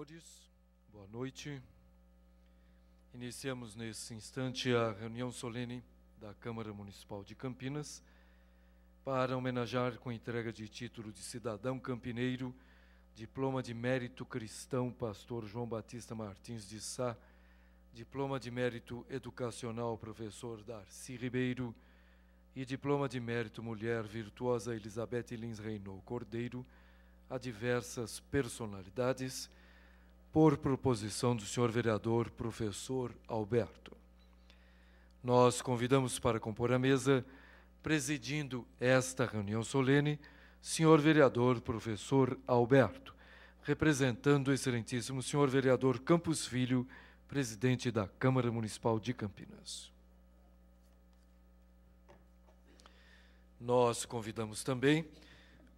senhores, boa noite. Iniciamos nesse instante a reunião solene da Câmara Municipal de Campinas para homenagear com entrega de título de cidadão campineiro, diploma de mérito cristão, pastor João Batista Martins de Sá, diploma de mérito educacional, professor Darcy Ribeiro, e diploma de mérito mulher virtuosa Elizabeth Lins Reynol Cordeiro, a diversas personalidades, por proposição do senhor vereador professor Alberto. Nós convidamos para compor a mesa, presidindo esta reunião solene, senhor vereador professor Alberto, representando o excelentíssimo senhor vereador Campos Filho, presidente da Câmara Municipal de Campinas. Nós convidamos também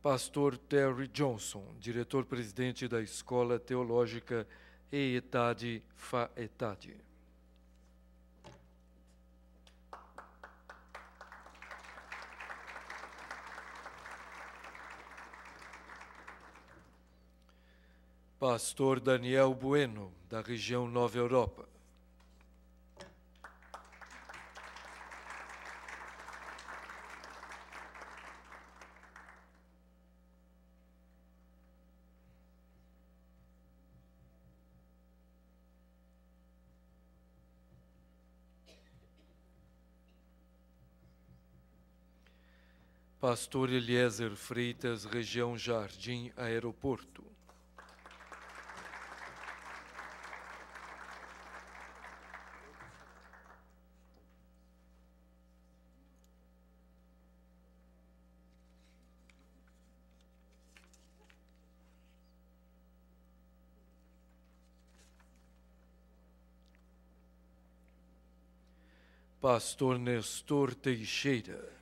pastor Terry Johnson, diretor-presidente da Escola Teológica EETAD FAETAD. Pastor Daniel Bueno, da região Nova Europa. Pastor Eliezer Freitas, região Jardim Aeroporto. Pastor Nestor Teixeira.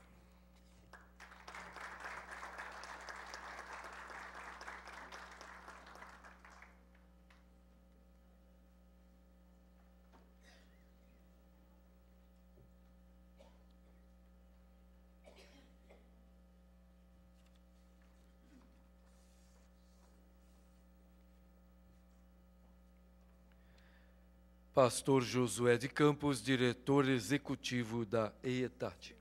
Pastor Josué de Campos, diretor executivo da EETAD.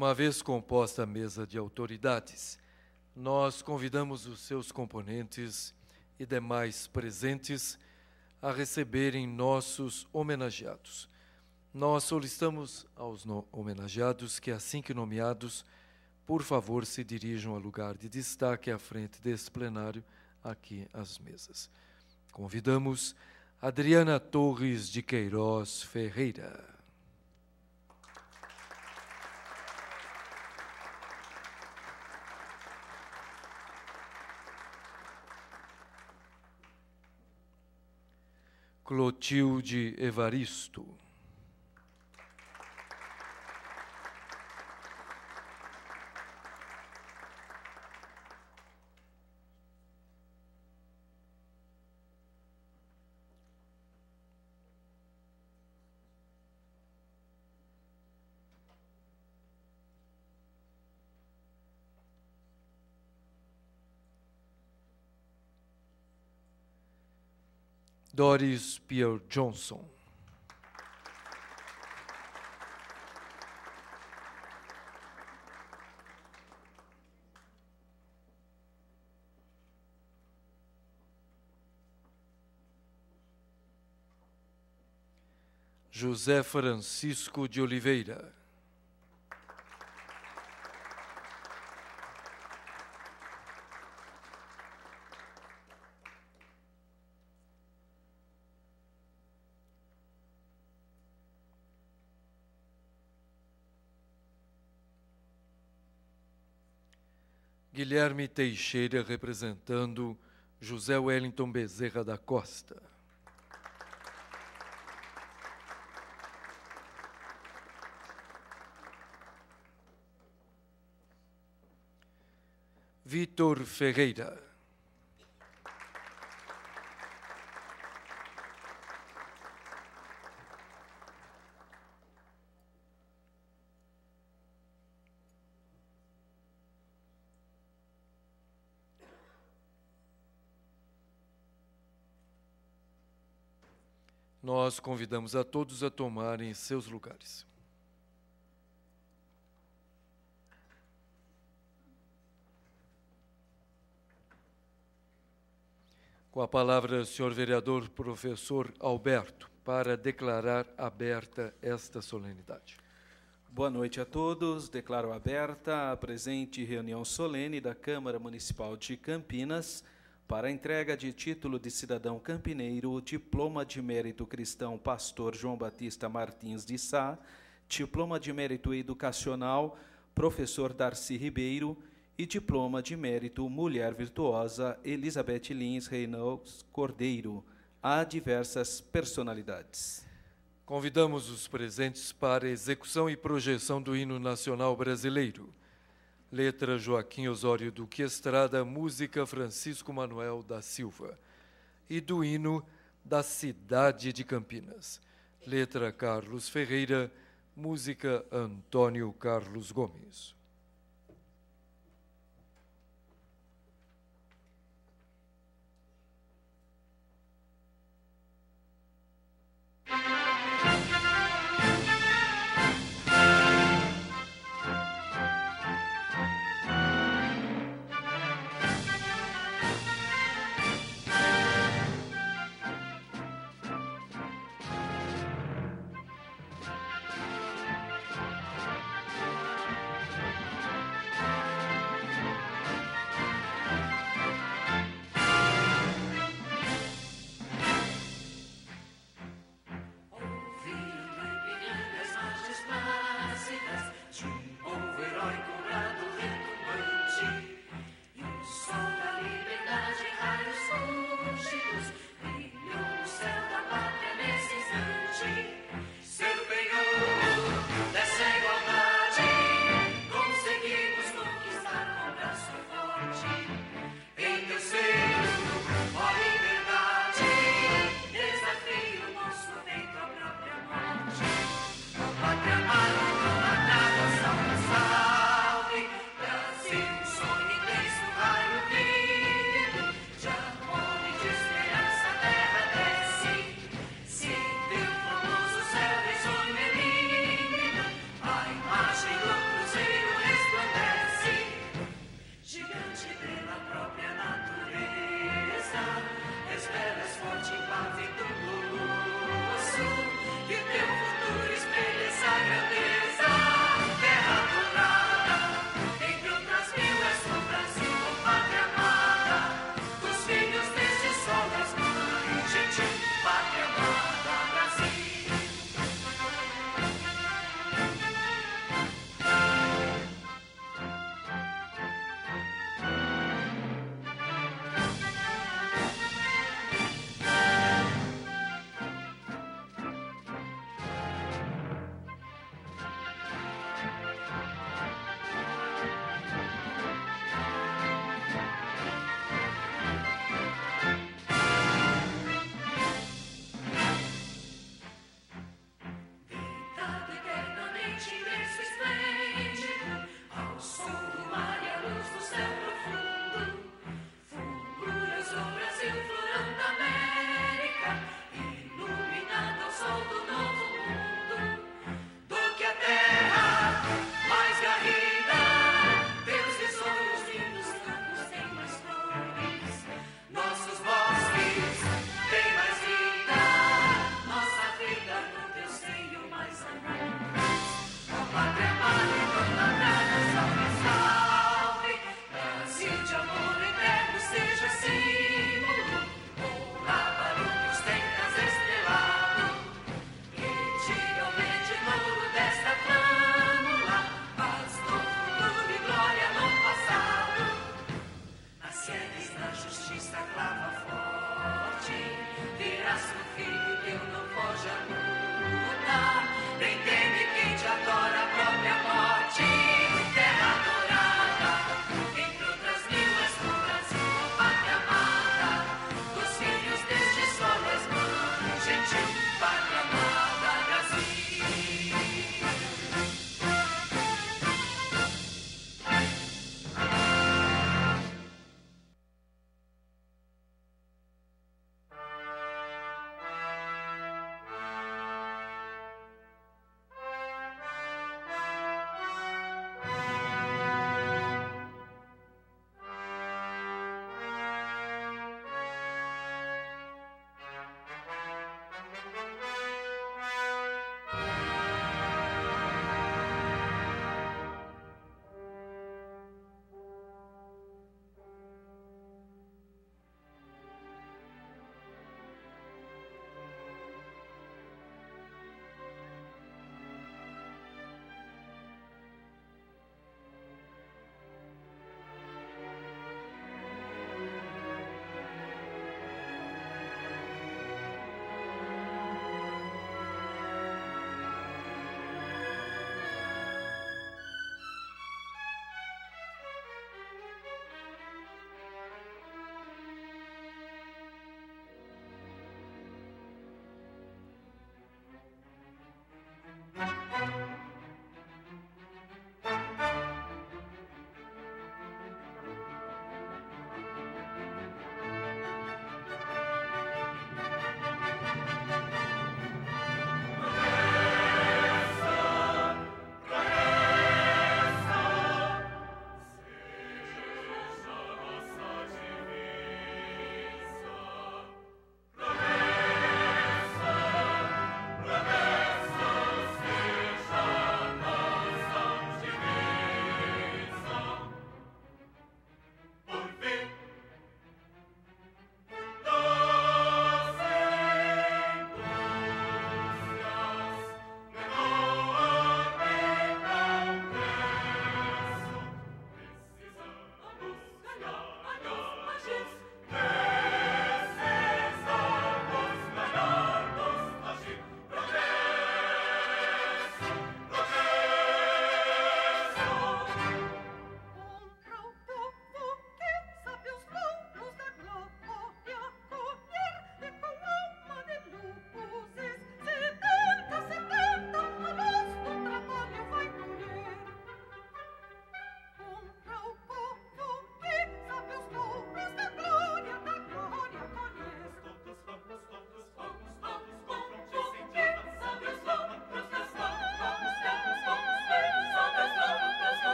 Uma vez composta a mesa de autoridades, nós convidamos os seus componentes e demais presentes a receberem nossos homenageados. Nós solicitamos aos homenageados que, assim que nomeados, por favor, se dirijam ao lugar de destaque à frente deste plenário, aqui às mesas. Convidamos Adriana Torres de Queiroz Ferreira. Clotilde Evaristo. Doris Pierre Johnson. José Francisco de Oliveira. Guilherme Teixeira, representando José Wellington Bezerra da Costa. Vitor Ferreira. Nós convidamos a todos a tomarem seus lugares. Com a palavra, senhor vereador professor Alberto, para declarar aberta esta solenidade. Boa noite a todos. Declaro aberta a presente reunião solene da Câmara Municipal de Campinas para a entrega de título de cidadão campineiro, diploma de mérito cristão pastor João Batista Martins de Sá, diploma de mérito educacional professor Darcy Ribeiro e diploma de mérito mulher virtuosa Elizabeth Lins Reynolds Cordeiro, a diversas personalidades. Convidamos os presentes para a execução e projeção do hino nacional brasileiro. Letra Joaquim Osório Duque Estrada, música Francisco Manuel da Silva. E do hino da cidade de Campinas. Letra Carlos Ferreira, música Antônio Carlos Gomes.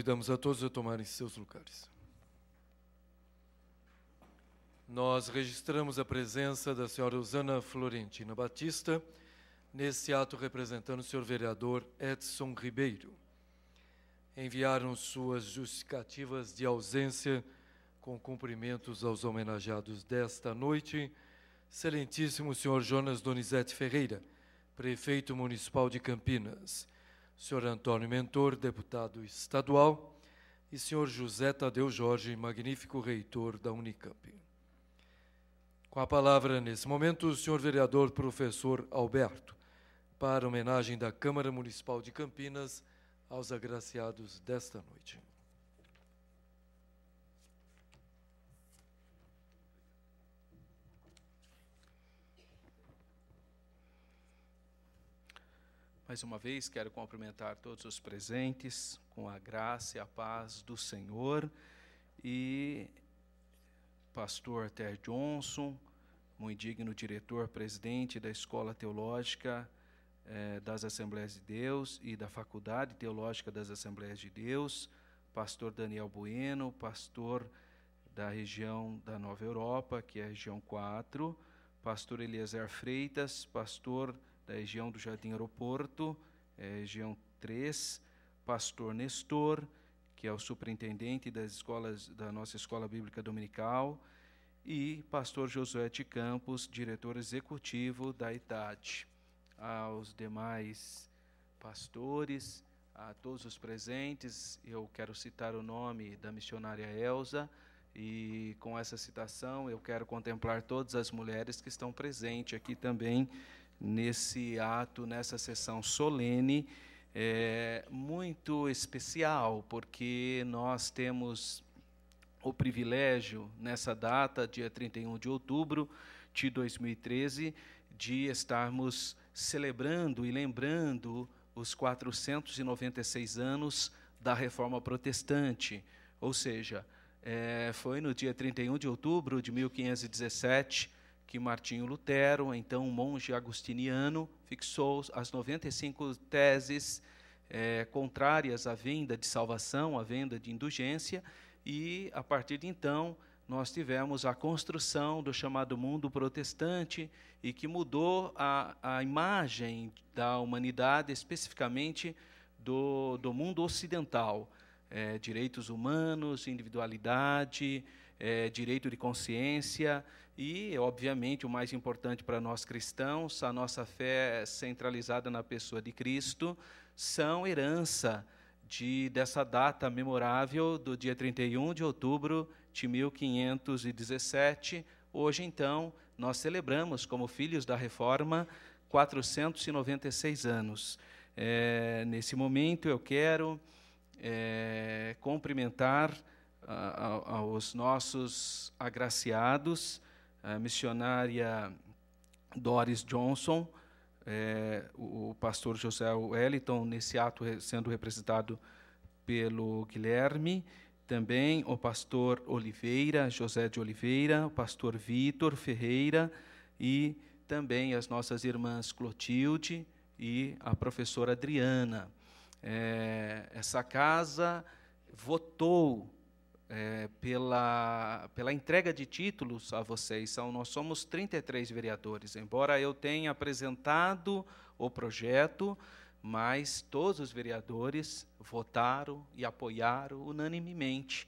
Convidamos a todos a tomarem seus lugares. Nós registramos a presença da senhora Usana Florentina Batista, nesse ato representando o senhor vereador Edson Ribeiro. Enviaram suas justificativas de ausência com cumprimentos aos homenageados desta noite, excelentíssimo senhor Jonas Donizete Ferreira, prefeito municipal de Campinas, senhor Antônio Mentor, deputado estadual, e senhor José Tadeu Jorge, magnífico reitor da Unicamp. Com a palavra, nesse momento, o senhor vereador professor Alberto, para homenagem da Câmara Municipal de Campinas aos agraciados desta noite. Mais uma vez, quero cumprimentar todos os presentes com a graça e a paz do Senhor. E pastor Ter Johnson, muito digno diretor, presidente da Escola Teológica das Assembleias de Deus e da Faculdade Teológica das Assembleias de Deus, pastor Daniel Bueno, pastor da região da Nova Europa, que é a região 4, pastor Eliezer Freitas, pastor da região do Jardim Aeroporto, região 3, pastor Nestor, que é o superintendente das escolas da nossa Escola Bíblica Dominical, e pastor Josué de Campos, diretor executivo da ITAD. Aos demais pastores, a todos os presentes, eu quero citar o nome da missionária Elza, e com essa citação eu quero contemplar todas as mulheres que estão presentes aqui também, nesse ato, nessa sessão solene, muito especial, porque nós temos o privilégio, nessa data, dia 31 de outubro de 2013, de estarmos celebrando e lembrando os 496 anos da Reforma Protestante, ou seja, foi no dia 31 de outubro de 1517, que Martinho Lutero, então um monge agostiniano, fixou as 95 teses contrárias à venda de salvação, à venda de indulgência, e, a partir de então, nós tivemos a construção do chamado mundo protestante, e que mudou a imagem da humanidade, especificamente do mundo ocidental. Direitos humanos, individualidade, direito de consciência e, obviamente, o mais importante para nós cristãos, a nossa fé centralizada na pessoa de Cristo, são herança dessa data memorável do dia 31 de outubro de 1517. Hoje, então, nós celebramos, como filhos da Reforma, 496 anos. Nesse momento, eu quero cumprimentar aos nossos agraciados, a missionária Doris Johnson, o pastor José Wellington, nesse ato sendo representado pelo Guilherme, também o pastor Oliveira, José de Oliveira, o pastor Vitor Ferreira e também as nossas irmãs Clotilde e a professora Adriana. Essa casa votou pela entrega de títulos a vocês. Nós somos 33 vereadores, embora eu tenha apresentado o projeto, mas todos os vereadores votaram e apoiaram unanimemente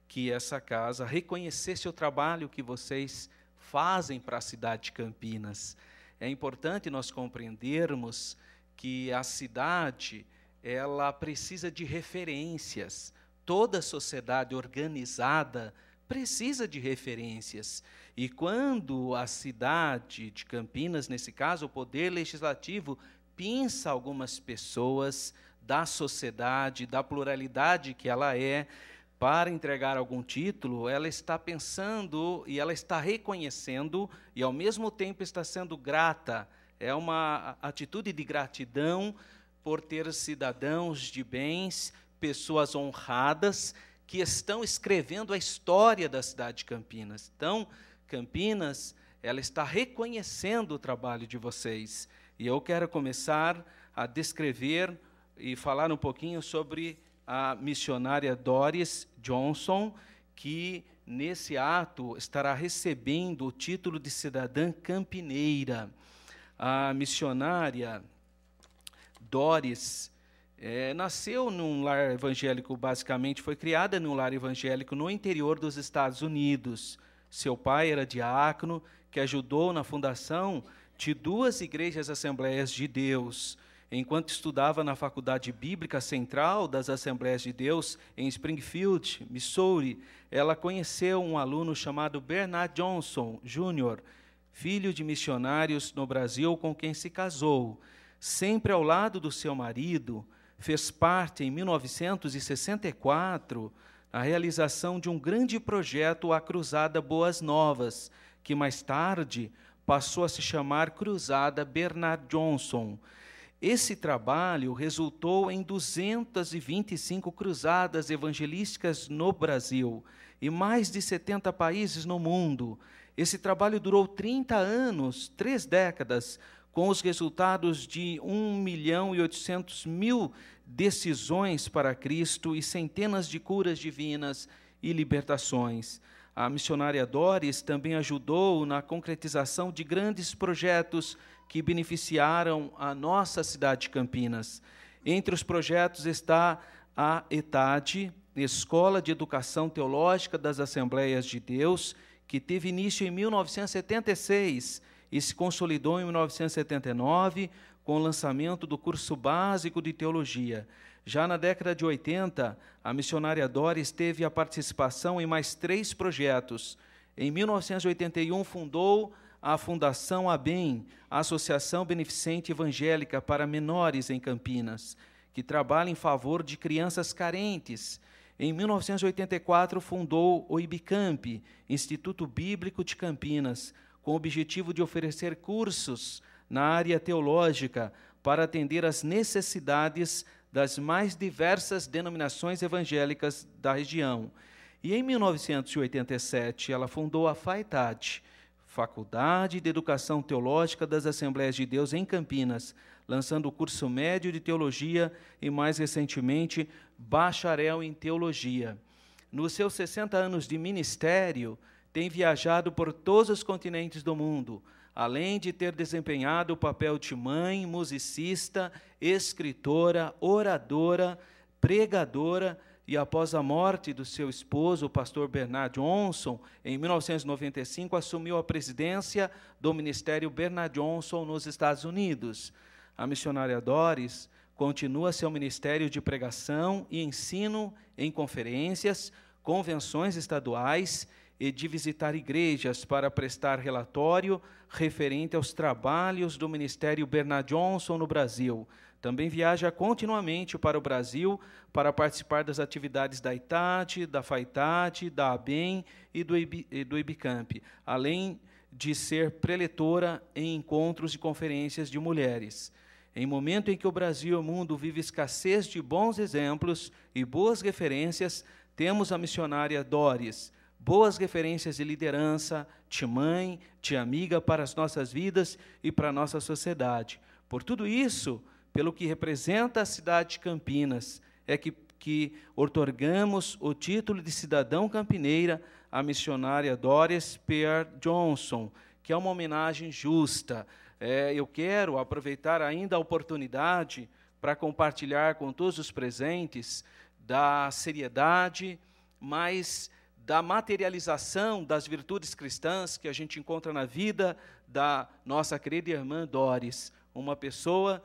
que essa casa reconhecesse o trabalho que vocês fazem para a cidade de Campinas. É importante nós compreendermos que a cidade, ela precisa de referências. Toda sociedade organizada precisa de referências. E quando a cidade de Campinas, nesse caso, o Poder Legislativo, pinça algumas pessoas da sociedade, da pluralidade que ela é, para entregar algum título, ela está pensando e ela está reconhecendo e, ao mesmo tempo, está sendo grata. É uma atitude de gratidão por ter cidadãos de bens, pessoas honradas, que estão escrevendo a história da cidade de Campinas. Então, Campinas, ela está reconhecendo o trabalho de vocês. E eu quero começar a descrever e falar um pouquinho sobre a missionária Doris Johnson, que nesse ato estará recebendo o título de cidadã campineira. A missionária Doris nasceu num lar evangélico, basicamente foi criada num lar evangélico no interior dos Estados Unidos. Seu pai era diácono, que ajudou na fundação de 2 igrejas Assembleias de Deus. Enquanto estudava na Faculdade Bíblica Central das Assembleias de Deus, em Springfield, Missouri, ela conheceu um aluno chamado Bernard Johnson Jr., filho de missionários no Brasil, com quem se casou. Sempre ao lado do seu marido, fez parte, em 1964, a realização de um grande projeto, a Cruzada Boas Novas, que mais tarde passou a se chamar Cruzada Bernard Johnson. Esse trabalho resultou em 225 cruzadas evangelísticas no Brasil e mais de 70 países no mundo. Esse trabalho durou 30 anos, 3 décadas, com os resultados de 1.800.000 decisões para Cristo e centenas de curas divinas e libertações. A missionária Doris também ajudou na concretização de grandes projetos que beneficiaram a nossa cidade de Campinas. Entre os projetos está a ETAD, Escola de Educação Teológica das Assembleias de Deus, que teve início em 1976 e se consolidou em 1979 com o lançamento do curso básico de teologia. Já na década de 80, a missionária Doris teve a participação em mais 3 projetos. Em 1981, fundou a Fundação ABEM, a Associação Beneficente Evangélica para Menores em Campinas, que trabalha em favor de crianças carentes. Em 1984, fundou o IBCamp, Instituto Bíblico de Campinas, com o objetivo de oferecer cursos na área teológica para atender às necessidades das mais diversas denominações evangélicas da região. E em 1987, ela fundou a FAETAD, Faculdade de Educação Teológica das Assembleias de Deus em Campinas, lançando o curso médio de teologia e, mais recentemente, bacharel em teologia. Nos seus 60 anos de ministério, tem viajado por todos os continentes do mundo, além de ter desempenhado o papel de mãe, musicista, escritora, oradora, pregadora, e após a morte do seu esposo, o pastor Bernard Johnson, em 1995, assumiu a presidência do Ministério Bernard Johnson nos Estados Unidos. A missionária Doris continua seu ministério de pregação e ensino em conferências, convenções estaduais e de visitar igrejas para prestar relatório referente aos trabalhos do Ministério Bernard Johnson no Brasil. Também viaja continuamente para o Brasil para participar das atividades da ITAD, da FAETAD, da ABEM e do IBCamp, além de ser preletora em encontros e conferências de mulheres. Em momento em que o Brasil e o mundo vivem escassez de bons exemplos e boas referências, temos a missionária Doris, boas referências de liderança, de mãe, de amiga para as nossas vidas e para a nossa sociedade. Por tudo isso, pelo que representa a cidade de Campinas, é que outorgamos o título de cidadão campineira à missionária Doris Pierre Johnson, que é uma homenagem justa. Eu quero aproveitar ainda a oportunidade para compartilhar com todos os presentes da seriedade, mas da materialização das virtudes cristãs que a gente encontra na vida da nossa querida irmã Doris, uma pessoa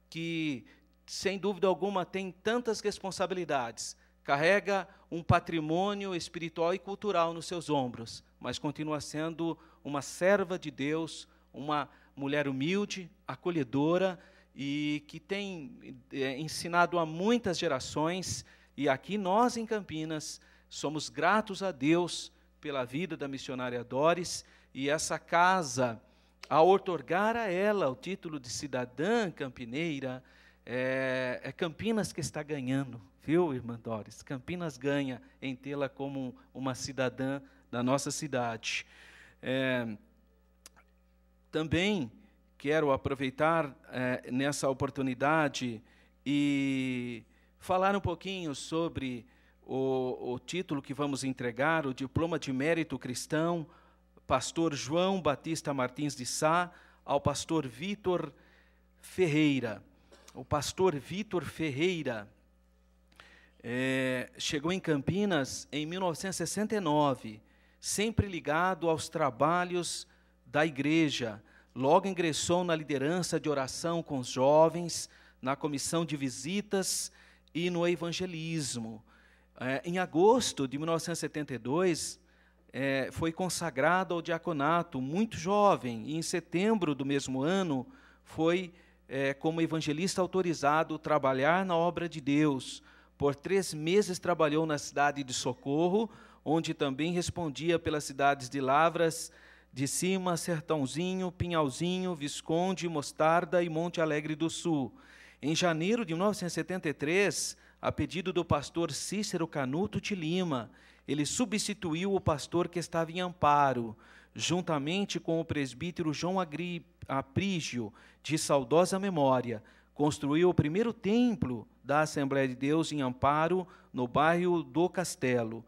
que, sem dúvida alguma, tem tantas responsabilidades, carrega um patrimônio espiritual e cultural nos seus ombros, mas continua sendo uma serva de Deus, uma mulher humilde, acolhedora e que tem ensinado a muitas gerações. E aqui nós, em Campinas, somos gratos a Deus pela vida da missionária Doris, e essa casa, ao outorgar a ela o título de cidadã campineira, é Campinas que está ganhando, viu, irmã Doris? Campinas ganha em tê-la como uma cidadã da nossa cidade. Também quero aproveitar nessa oportunidade e falar um pouquinho sobre o título que vamos entregar, o Diploma de Mérito Cristão, pastor João Batista Martins de Sá, ao pastor Vitor Ferreira. O pastor Vitor Ferreira chegou em Campinas em 1969, sempre ligado aos trabalhos da igreja. Logo ingressou na liderança de oração com os jovens, na comissão de visitas e no evangelismo. Em agosto de 1972, foi consagrado ao diaconato, muito jovem, e em setembro do mesmo ano foi, como evangelista autorizado, trabalhar na obra de Deus. Por 3 meses trabalhou na cidade de Socorro, onde também respondia pelas cidades de Lavras de Cima, Sertãozinho, Pinhalzinho, Visconde, Mostarda e Monte Alegre do Sul. Em janeiro de 1973, a pedido do pastor Cícero Canuto de Lima, ele substituiu o pastor que estava em Amparo, juntamente com o presbítero João Aprígio, de saudosa memória, construiu o primeiro templo da Assembleia de Deus em Amparo, no bairro do Castelo.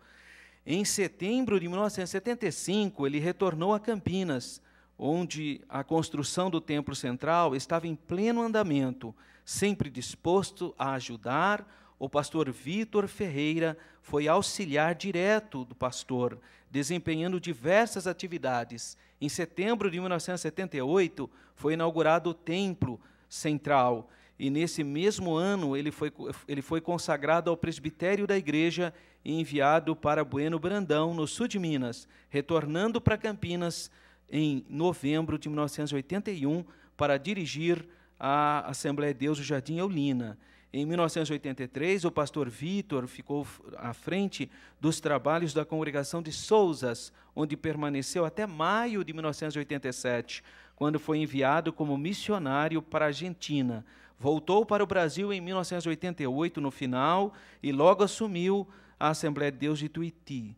Em setembro de 1975, ele retornou a Campinas, onde a construção do templo central estava em pleno andamento. Sempre disposto a ajudar, o pastor Vitor Ferreira foi auxiliar direto do pastor, desempenhando diversas atividades. Em setembro de 1978, foi inaugurado o templo central, e nesse mesmo ano ele foi consagrado ao presbitério da igreja e enviado para Bueno Brandão, no sul de Minas, retornando para Campinas em novembro de 1981 para dirigir a Assembleia de Deus do Jardim Eulina. Em 1983, o pastor Vitor ficou à frente dos trabalhos da congregação de Souzas, onde permaneceu até maio de 1987, quando foi enviado como missionário para a Argentina. Voltou para o Brasil em 1988, no final, e logo assumiu a Assembleia de Deus de Tuiuti,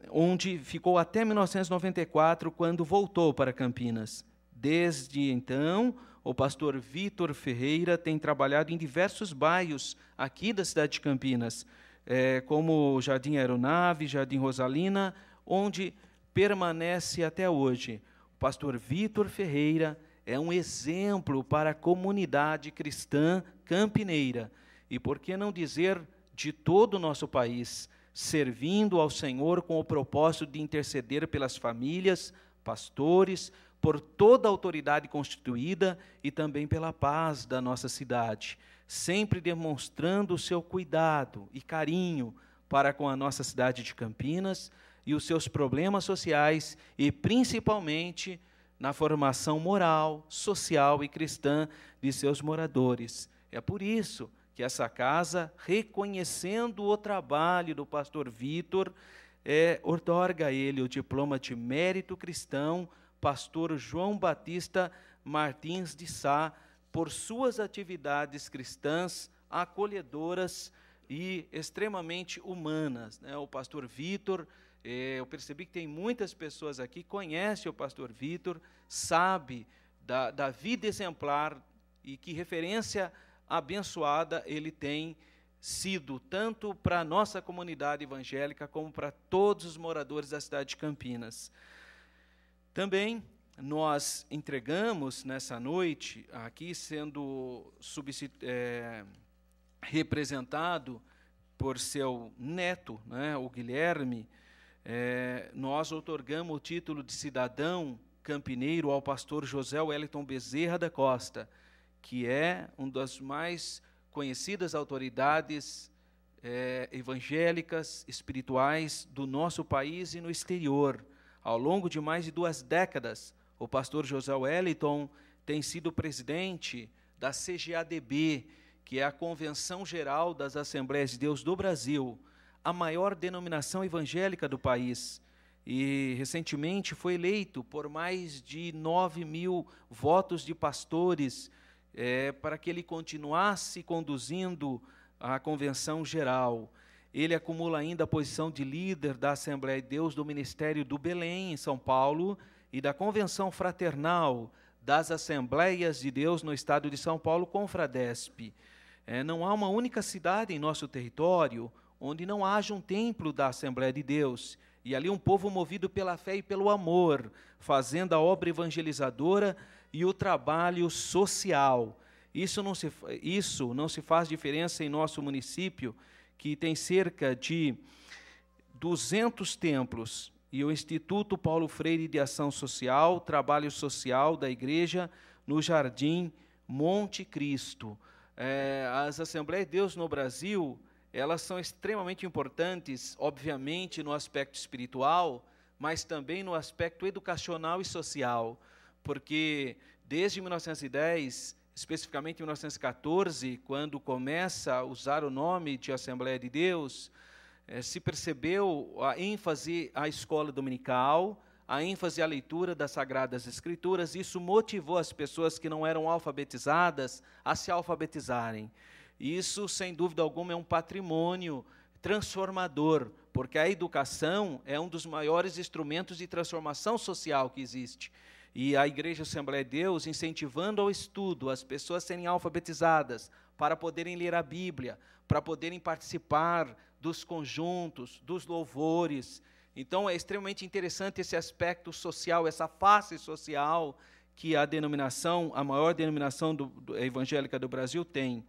onde ficou até 1994, quando voltou para Campinas. Desde então, o pastor Vitor Ferreira tem trabalhado em diversos bairros aqui da cidade de Campinas, como Jardim Aeronave, Jardim Rosalina, onde permanece até hoje. O pastor Vitor Ferreira é um exemplo para a comunidade cristã campineira, e por que não dizer de todo o nosso país, servindo ao Senhor com o propósito de interceder pelas famílias, pastores, por toda a autoridade constituída e também pela paz da nossa cidade, sempre demonstrando o seu cuidado e carinho para com a nossa cidade de Campinas e os seus problemas sociais e, principalmente, na formação moral, social e cristã de seus moradores. É por isso que essa casa, reconhecendo o trabalho do pastor Vitor, outorga a ele o diploma de mérito cristão, pastor João Batista Martins de Sá, por suas atividades cristãs, acolhedoras e extremamente humanas. O pastor Vitor, eu percebi que tem muitas pessoas aqui que conhecem o pastor Vitor, sabe da vida exemplar e que referência abençoada ele tem sido, tanto para a nossa comunidade evangélica, como para todos os moradores da cidade de Campinas. Também nós entregamos nessa noite, aqui sendo representado por seu neto, o Guilherme, nós outorgamos o título de cidadão campineiro ao pastor José Wellington Bezerra da Costa, que é uma das mais conhecidas autoridades evangélicas, espirituais do nosso país e no exterior. Ao longo de mais de 2 décadas, o pastor José Wellington tem sido presidente da CGADB, que é a Convenção Geral das Assembleias de Deus do Brasil, a maior denominação evangélica do país. E, recentemente, foi eleito por mais de 9.000 votos de pastores para que ele continuasse conduzindo a Convenção Geral. Ele acumula ainda a posição de líder da Assembleia de Deus do Ministério do Belém, em São Paulo, e da Convenção Fraternal das Assembleias de Deus no Estado de São Paulo, Confradesp. Não há uma única cidade em nosso território onde não haja um templo da Assembleia de Deus. E ali um povo movido pela fé e pelo amor, fazendo a obra evangelizadora e o trabalho social. Isso não se faz diferença em nosso município, que tem cerca de 200 templos, e o Instituto Paulo Freire de Ação Social, Trabalho Social da Igreja, no Jardim Monte Cristo. As Assembleias de Deus no Brasil, elas são extremamente importantes, obviamente, no aspecto espiritual, mas também no aspecto educacional e social, porque desde 1910, especificamente em 1914, quando começa a usar o nome de Assembleia de Deus, se percebeu a ênfase à escola dominical, a ênfase à leitura das Sagradas Escrituras. Isso motivou as pessoas que não eram alfabetizadas a se alfabetizarem. Isso, sem dúvida alguma, é um patrimônio transformador, porque a educação é um dos maiores instrumentos de transformação social que existe. E a Igreja Assembleia de Deus, incentivando ao estudo, as pessoas serem alfabetizadas, para poderem ler a Bíblia, para poderem participar dos conjuntos, dos louvores. Então, é extremamente interessante esse aspecto social, essa face social que a maior denominação evangélica do Brasil tem.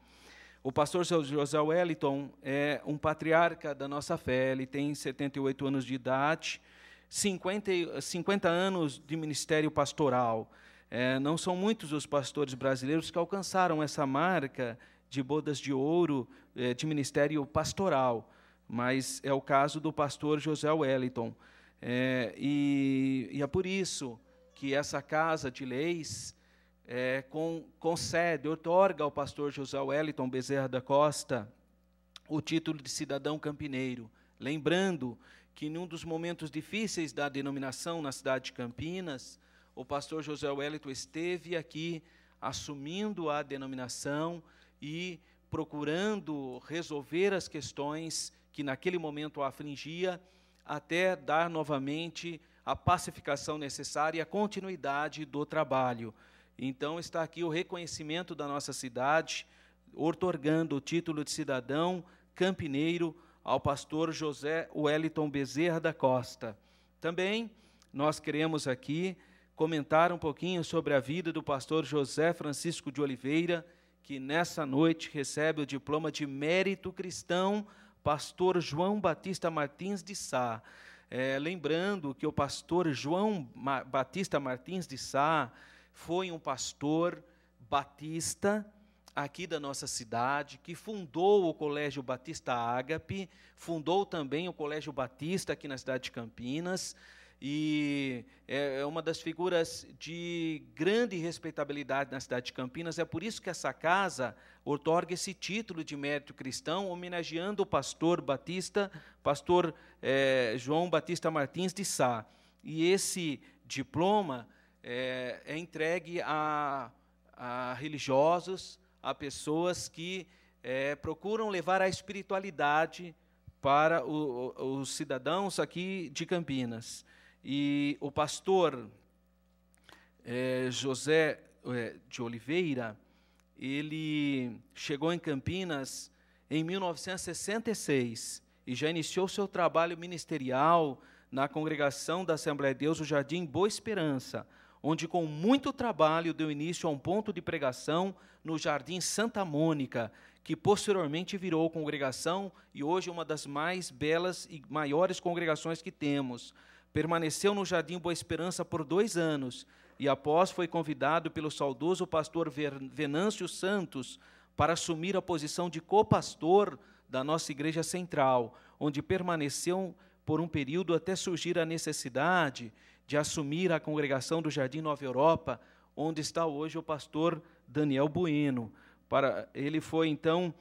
O pastor José Wellington é um patriarca da nossa fé, ele tem 78 anos de idade, 50 anos de ministério pastoral. Não são muitos os pastores brasileiros que alcançaram essa marca de bodas de ouro de ministério pastoral, mas é o caso do pastor José Wellington. E é por isso que essa Casa de Leis otorga ao pastor José Wellington Bezerra da Costa o título de cidadão campineiro, lembrando que em um dos momentos difíceis da denominação na cidade de Campinas, o pastor José Wellington esteve aqui assumindo a denominação e procurando resolver as questões que naquele momento o afligia, até dar novamente a pacificação necessária e a continuidade do trabalho. Então, está aqui o reconhecimento da nossa cidade, outorgando o título de cidadão campineiro ao pastor José Wellington Bezerra da Costa. Também nós queremos aqui comentar um pouquinho sobre a vida do pastor José Francisco de Oliveira, que nessa noite recebe o diploma de mérito cristão, pastor João Batista Martins de Sá. Lembrando que o pastor João Batista Martins de Sá foi um pastor batista aqui da nossa cidade, que fundou o Colégio Batista Ágape, fundou também o Colégio Batista aqui na cidade de Campinas, e é uma das figuras de grande respeitabilidade na cidade de Campinas. É por isso que essa casa outorga esse título de mérito cristão, homenageando o pastor batista, pastor João Batista Martins de Sá. E esse diploma é entregue a religiosos, a pessoas que procuram levar a espiritualidade para os cidadãos aqui de Campinas. E o pastor José de Oliveira, ele chegou em Campinas em 1966 e já iniciou seu trabalho ministerial na congregação da Assembleia de Deus, o Jardim Boa Esperança, onde com muito trabalho deu início a um ponto de pregação no Jardim Santa Mônica, que posteriormente virou congregação e hoje é uma das mais belas e maiores congregações que temos. Permaneceu no Jardim Boa Esperança por 2 anos e após foi convidado pelo saudoso pastor Venâncio Santos para assumir a posição de copastor da nossa igreja central, onde permaneceu por um período até surgir a necessidade de assumir a congregação do Jardim Nova Europa, onde está hoje o pastor Daniel Bueno. Ele foi, então,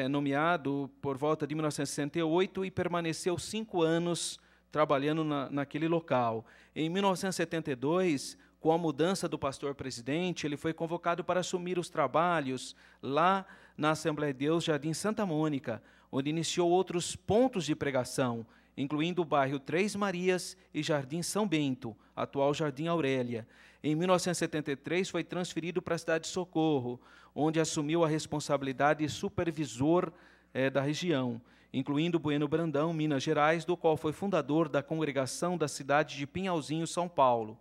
nomeado por volta de 1968 e permaneceu 5 anos trabalhando naquele local. Em 1972, com a mudança do pastor-presidente, ele foi convocado para assumir os trabalhos lá na Assembleia de Deus, Jardim Santa Mônica, onde iniciou outros pontos de pregação, incluindo o bairro Três Marias e Jardim São Bento, atual Jardim Aurélia. Em 1973, foi transferido para a cidade de Socorro, onde assumiu a responsabilidade de supervisor da região, incluindo Bueno Brandão, Minas Gerais, do qual foi fundador da congregação da cidade de Pinhalzinho, São Paulo.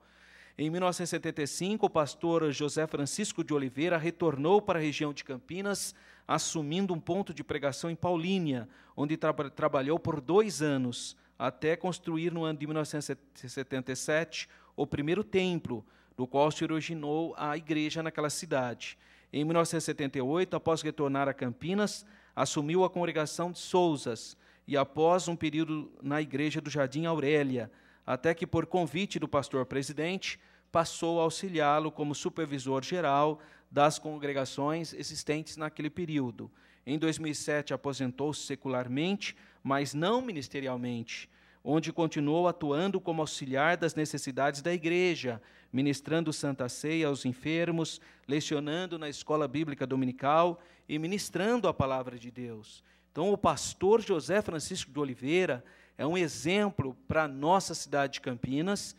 Em 1975, o pastor José Francisco de Oliveira retornou para a região de Campinas, assumindo um ponto de pregação em Paulínia, onde trabalhou por 2 anos, até construir, no ano de 1977, o primeiro templo, do qual se originou a igreja naquela cidade. Em 1978, após retornar a Campinas, assumiu a congregação de Souzas, e após um período na igreja do Jardim Aurélia, até que, por convite do pastor-presidente, passou a auxiliá-lo como supervisor geral das congregações existentes naquele período. Em 2007, aposentou-se secularmente, mas não ministerialmente, onde continuou atuando como auxiliar das necessidades da igreja, ministrando Santa Ceia aos enfermos, lecionando na escola bíblica dominical e ministrando a palavra de Deus. Então, o pastor José Francisco de Oliveira é um exemplo para a nossa cidade de Campinas,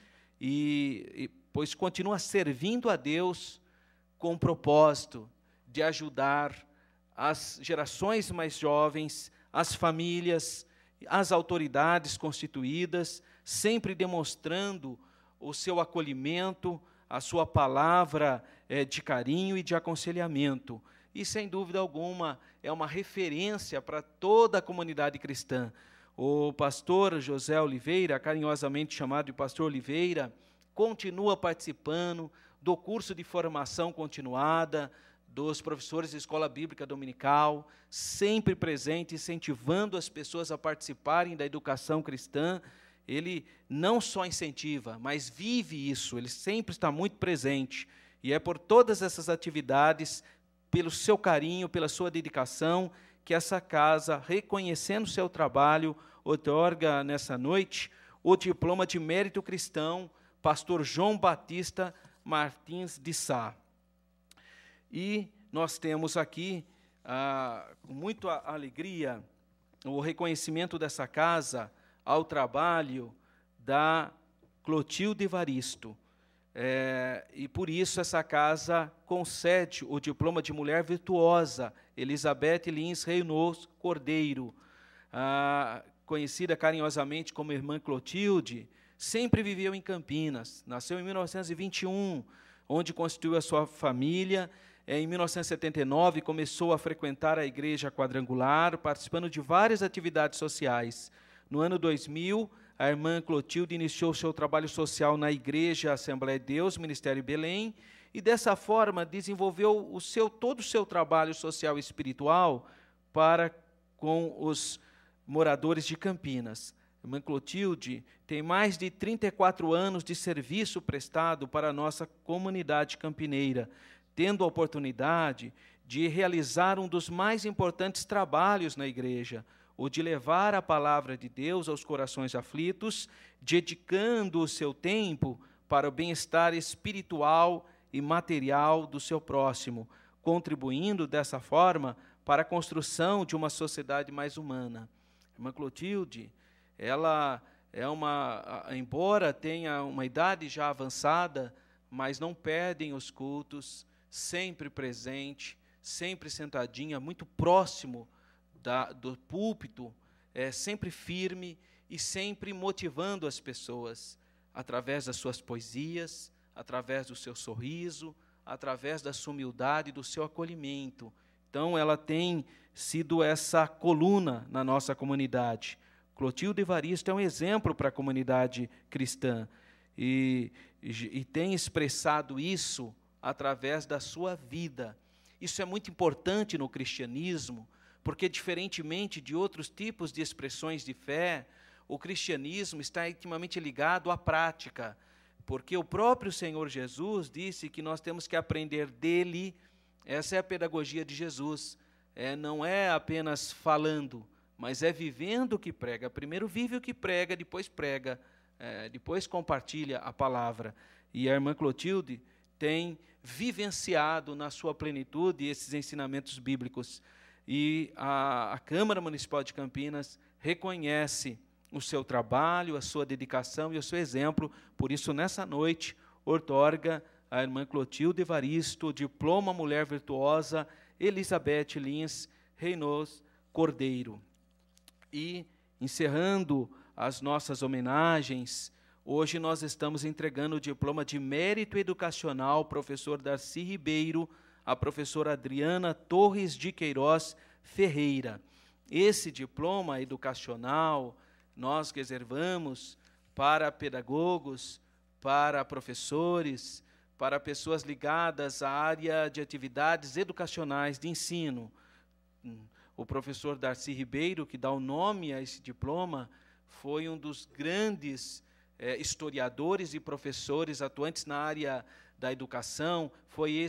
pois continua servindo a Deus com o propósito de ajudar as gerações mais jovens, as famílias, as autoridades constituídas, sempre demonstrando o seu acolhimento, a sua palavra de carinho e de aconselhamento. E, sem dúvida alguma, é uma referência para toda a comunidade cristã. O pastor José Oliveira, carinhosamente chamado de pastor Oliveira, continua participando do curso de formação continuada, dos professores de escola bíblica dominical, sempre presente, incentivando as pessoas a participarem da educação cristã. Ele não só incentiva, mas vive isso, ele sempre está muito presente. E é por todas essas atividades, pelo seu carinho, pela sua dedicação, que essa casa, reconhecendo o seu trabalho, outorga nessa noite o diploma de mérito cristão, pastor João Batista Martins de Sá. E nós temos aqui, com muita alegria, o reconhecimento dessa casa ao trabalho da Clotilde Evaristo. E por isso essa casa concede o diploma de mulher virtuosa, Elizabeth Lins Reynoso Cordeiro, conhecida carinhosamente como irmã Clotilde. Sempre viveu em Campinas, nasceu em 1921, onde constituiu a sua família. Em 1979, começou a frequentar a Igreja Quadrangular, participando de várias atividades sociais. No ano 2000, a irmã Clotilde iniciou seu trabalho social na Igreja Assembleia de Deus, Ministério Belém, e dessa forma desenvolveu todo o seu trabalho social e espiritual para com os moradores de Campinas. A irmã Clotilde tem mais de 34 anos de serviço prestado para a nossa comunidade campineira, tendo a oportunidade de realizar um dos mais importantes trabalhos na igreja, o de levar a palavra de Deus aos corações aflitos, dedicando o seu tempo para o bem-estar espiritual e material do seu próximo, contribuindo dessa forma para a construção de uma sociedade mais humana. A irmã Clotilde, ela embora tenha uma idade já avançada, mas não perdem os cultos, sempre presente, sempre sentadinha, muito próximo do púlpito, sempre firme e sempre motivando as pessoas, através das suas poesias, através do seu sorriso, através da sua humildade, do seu acolhimento. Então, ela tem sido essa coluna na nossa comunidade. Clotilde Evaristo é um exemplo para a comunidade cristã e tem expressado isso através da sua vida. Isso é muito importante no cristianismo, porque, diferentemente de outros tipos de expressões de fé, o cristianismo está intimamente ligado à prática, porque o próprio Senhor Jesus disse que nós temos que aprender dele. Essa é a pedagogia de Jesus, não é apenas falando, mas é vivendo o que prega. Primeiro vive o que prega, depois compartilha a palavra. E a irmã Clotilde tem vivenciado na sua plenitude esses ensinamentos bíblicos. E a Câmara Municipal de Campinas reconhece o seu trabalho, a sua dedicação e o seu exemplo. Por isso, nessa noite, outorga a irmã Clotilde Evaristo, diploma Mulher Virtuosa, Elizabeth Lins Reynolds Cordeiro. E, encerrando as nossas homenagens, hoje nós estamos entregando o diploma de Mérito Educacional, professor Darcy Ribeiro, a professora Adriana Torres de Queiroz Ferreira. Esse diploma educacional nós reservamos para pedagogos, para professores, para pessoas ligadas à área de atividades educacionais de ensino. O professor Darcy Ribeiro, que dá o nome a esse diploma, foi um dos grandes historiadores e professores atuantes na área da educação, foi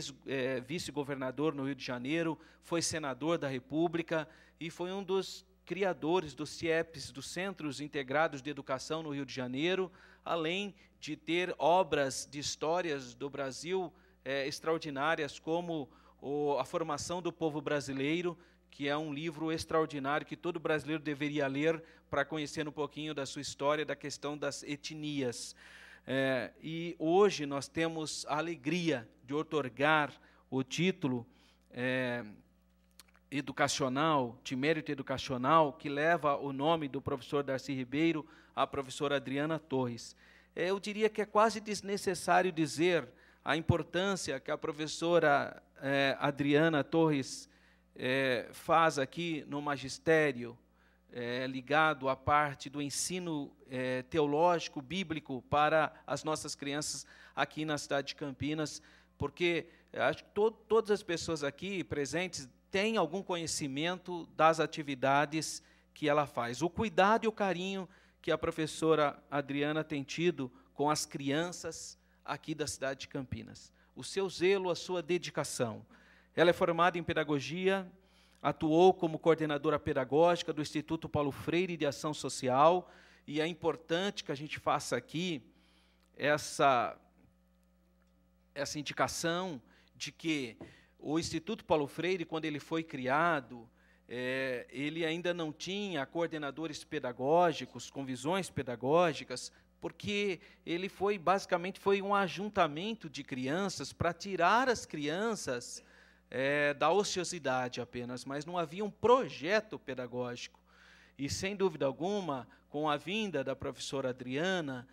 vice-governador no Rio de Janeiro, foi senador da República e foi um dos criadores dos CIEPs, dos Centros Integrados de Educação no Rio de Janeiro, além de ter obras de histórias do Brasil extraordinárias, como A Formação do Povo Brasileiro, que é um livro extraordinário que todo brasileiro deveria ler para conhecer um pouquinho da sua história, da questão das etnias. E hoje nós temos a alegria de outorgar o título educacional, de mérito educacional, que leva o nome do professor Darcy Ribeiro à professora Adriana Torres. Eu diria que é quase desnecessário dizer a importância que a professora Adriana Torres faz aqui no magistério, ligado à parte do ensino teológico, bíblico, para as nossas crianças aqui na cidade de Campinas, porque acho que todas as pessoas aqui presentes têm algum conhecimento das atividades que ela faz. O cuidado e o carinho que a professora Adriana tem tido com as crianças aqui da cidade de Campinas. O seu zelo, a sua dedicação. Ela é formada em pedagogia, atuou como coordenadora pedagógica do Instituto Paulo Freire de Ação Social, e é importante que a gente faça aqui essa indicação de que o Instituto Paulo Freire, quando ele foi criado, ele ainda não tinha coordenadores pedagógicos, com visões pedagógicas, porque ele basicamente foi um ajuntamento de crianças para tirar as crianças da ociosidade apenas, mas não havia um projeto pedagógico. E, sem dúvida alguma, com a vinda da professora Adriana,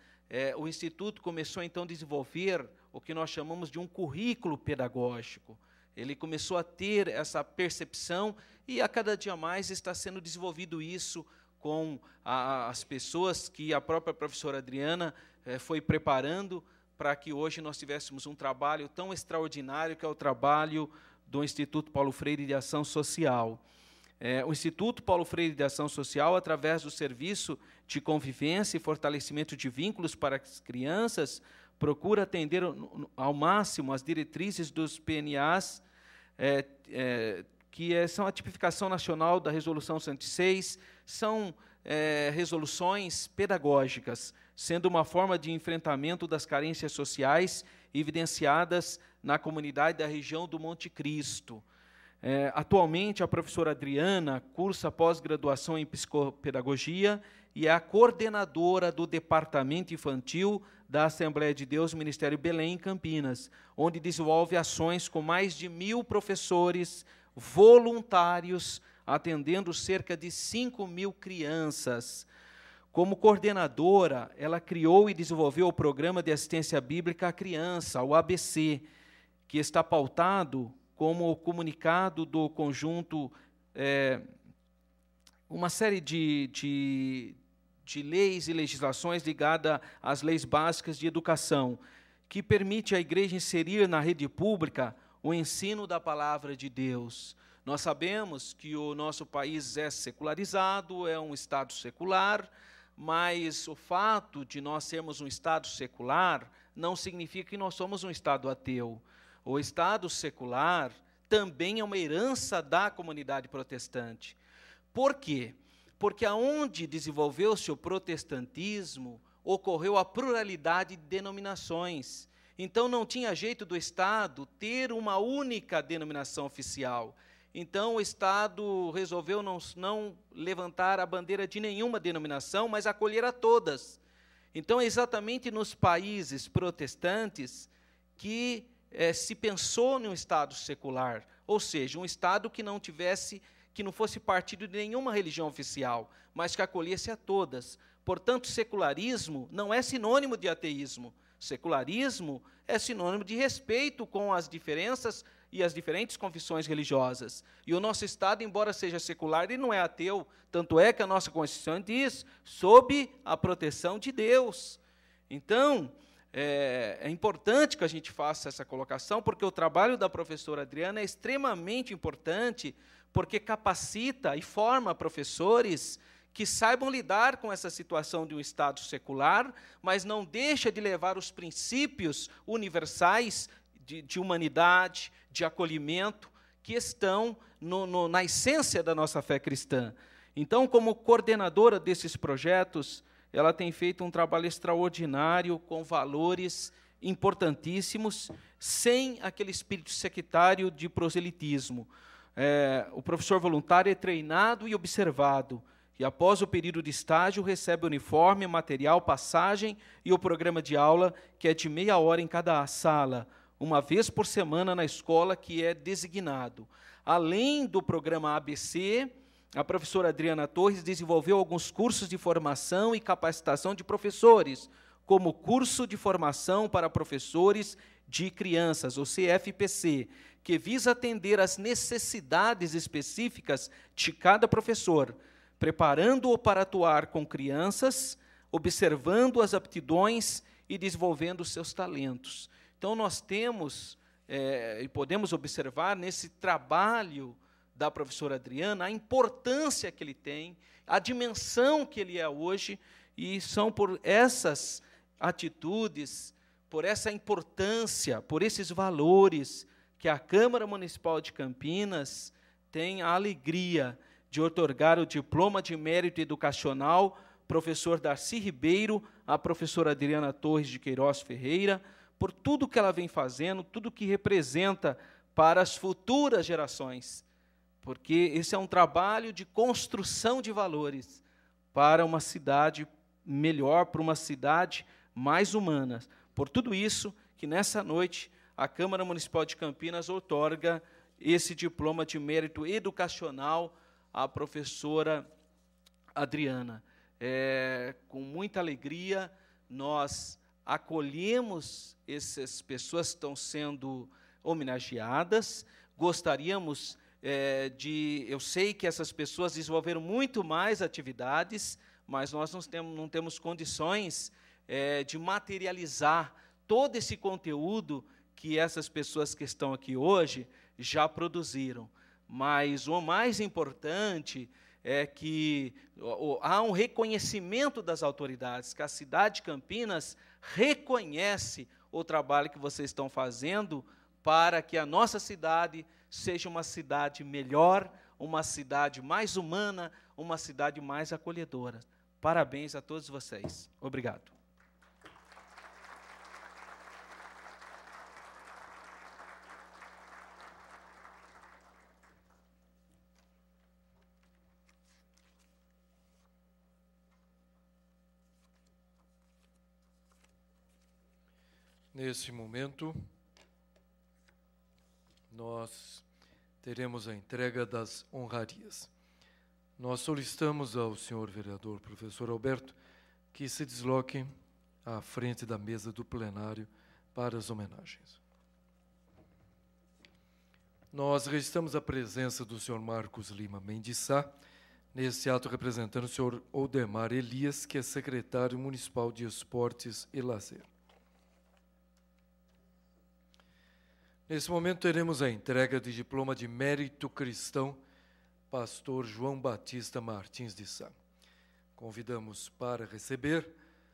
o Instituto começou, então, a desenvolver o que nós chamamos de um currículo pedagógico. Ele começou a ter essa percepção e, a cada dia mais, está sendo desenvolvido isso com as pessoas que a própria professora Adriana foi preparando para que hoje nós tivéssemos um trabalho tão extraordinário, que é o trabalho do Instituto Paulo Freire de Ação Social. O Instituto Paulo Freire de Ação Social, através do serviço de convivência e fortalecimento de vínculos para as crianças, procura atender ao máximo as diretrizes dos PNAs, que são a tipificação nacional da Resolução 106, são resoluções pedagógicas, sendo uma forma de enfrentamento das carências sociais evidenciadas na comunidade da região do Monte Cristo. Atualmente, a professora Adriana cursa pós-graduação em psicopedagogia e é a coordenadora do Departamento Infantil da Assembleia de Deus, Ministério Belém, em Campinas, onde desenvolve ações com mais de 1.000 professores voluntários, atendendo cerca de 5.000 crianças. Como coordenadora, ela criou e desenvolveu o Programa de Assistência Bíblica à Criança, o ABC, que está pautado como comunicado do conjunto, uma série de leis e legislações ligadas às leis básicas de educação, que permite à igreja inserir na rede pública o ensino da palavra de Deus. Nós sabemos que o nosso país é secularizado, é um Estado secular, mas o fato de nós sermos um Estado secular não significa que nós somos um Estado ateu. O Estado secular também é uma herança da comunidade protestante. Por quê? Porque aonde desenvolveu-se o protestantismo, ocorreu a pluralidade de denominações. Então, não tinha jeito do Estado ter uma única denominação oficial. Então, o Estado resolveu não levantar a bandeira de nenhuma denominação, mas acolher a todas. Então, é exatamente nos países protestantes que se pensou num Estado secular, ou seja, um Estado que não fosse partido de nenhuma religião oficial, mas que acolhesse a todas. Portanto, secularismo não é sinônimo de ateísmo. Secularismo é sinônimo de respeito com as diferenças e as diferentes confissões religiosas. E o nosso Estado, embora seja secular, ele não é ateu, tanto é que a nossa Constituição diz, sob a proteção de Deus. Então, é importante que a gente faça essa colocação, porque o trabalho da professora Adriana é extremamente importante, porque capacita e forma professores que saibam lidar com essa situação de um Estado secular, mas não deixa de levar os princípios universais de humanidade, de acolhimento, que estão na essência da nossa fé cristã. Então, como coordenadora desses projetos, ela tem feito um trabalho extraordinário, com valores importantíssimos, sem aquele espírito sectário de proselitismo. O professor voluntário é treinado e observado, e após o período de estágio recebe uniforme, material, passagem e o programa de aula, que é de meia hora em cada sala, uma vez por semana na escola que é designado. Além do programa ABC, a professora Adriana Torres desenvolveu alguns cursos de formação e capacitação de professores, como o curso de formação para professores de crianças, o CFPC, que visa atender às necessidades específicas de cada professor, preparando-o para atuar com crianças, observando as aptidões e desenvolvendo os seus talentos. Então, nós temos, e podemos observar nesse trabalho da professora Adriana, a importância que ele tem, a dimensão que ele é hoje, e são por essas atitudes, por essa importância, por esses valores, que a Câmara Municipal de Campinas tem a alegria de outorgar o diploma de mérito educacional, professor Darcy Ribeiro, a professora Adriana Torres de Queiroz Ferreira, por tudo que ela vem fazendo, tudo que representa para as futuras gerações, porque esse é um trabalho de construção de valores para uma cidade melhor, para uma cidade mais humana. Por tudo isso, que nessa noite a Câmara Municipal de Campinas outorga esse diploma de mérito educacional à professora Adriana. Com muita alegria, nós acolhemos essas pessoas que estão sendo homenageadas. Gostaríamos eu sei que essas pessoas desenvolveram muito mais atividades, mas nós não temos condições de materializar todo esse conteúdo que essas pessoas que estão aqui hoje já produziram. Mas o mais importante é que há um reconhecimento das autoridades, que a cidade de Campinas reconhece o trabalho que vocês estão fazendo para que a nossa cidade seja uma cidade melhor, uma cidade mais humana, uma cidade mais acolhedora. Parabéns a todos vocês. Obrigado. Nesse momento, nós teremos a entrega das honrarias. Nós solicitamos ao senhor vereador, professor Alberto, que se desloque à frente da mesa do plenário para as homenagens. Nós registramos a presença do senhor Marcos Lima Mendes Sá, nesse ato representando o senhor Odemar Elias, que é secretário municipal de Esportes e Lazer. Nesse momento, teremos a entrega de diploma de mérito cristão, pastor João Batista Martins de Sá. Convidamos para receber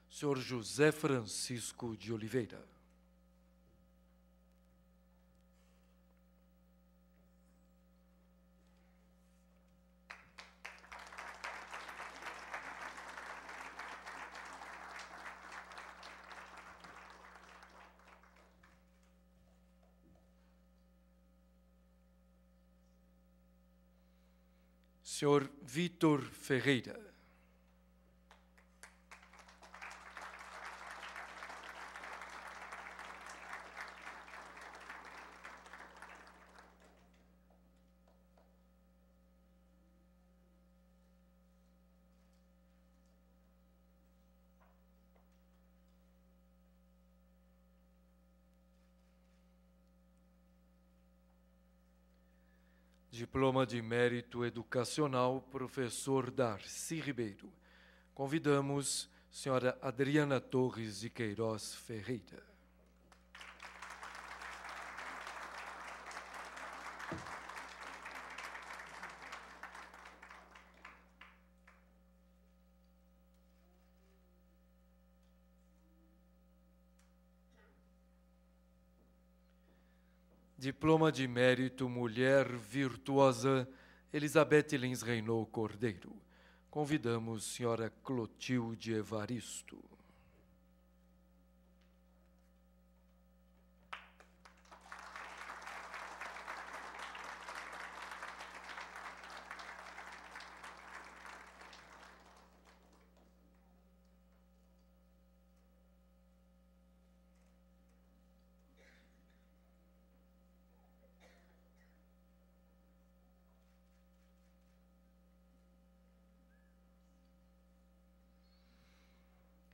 o senhor José Francisco de Oliveira. Senhor Vitor Ferreira. Diploma de Mérito Educacional, professor Darcy Ribeiro. Convidamos senhora Adriana Torres de Queiroz Ferreira. Diploma de Mérito Mulher Virtuosa, Elizabeth Lins Reinou Cordeiro. Convidamos senhora Clotilde Evaristo.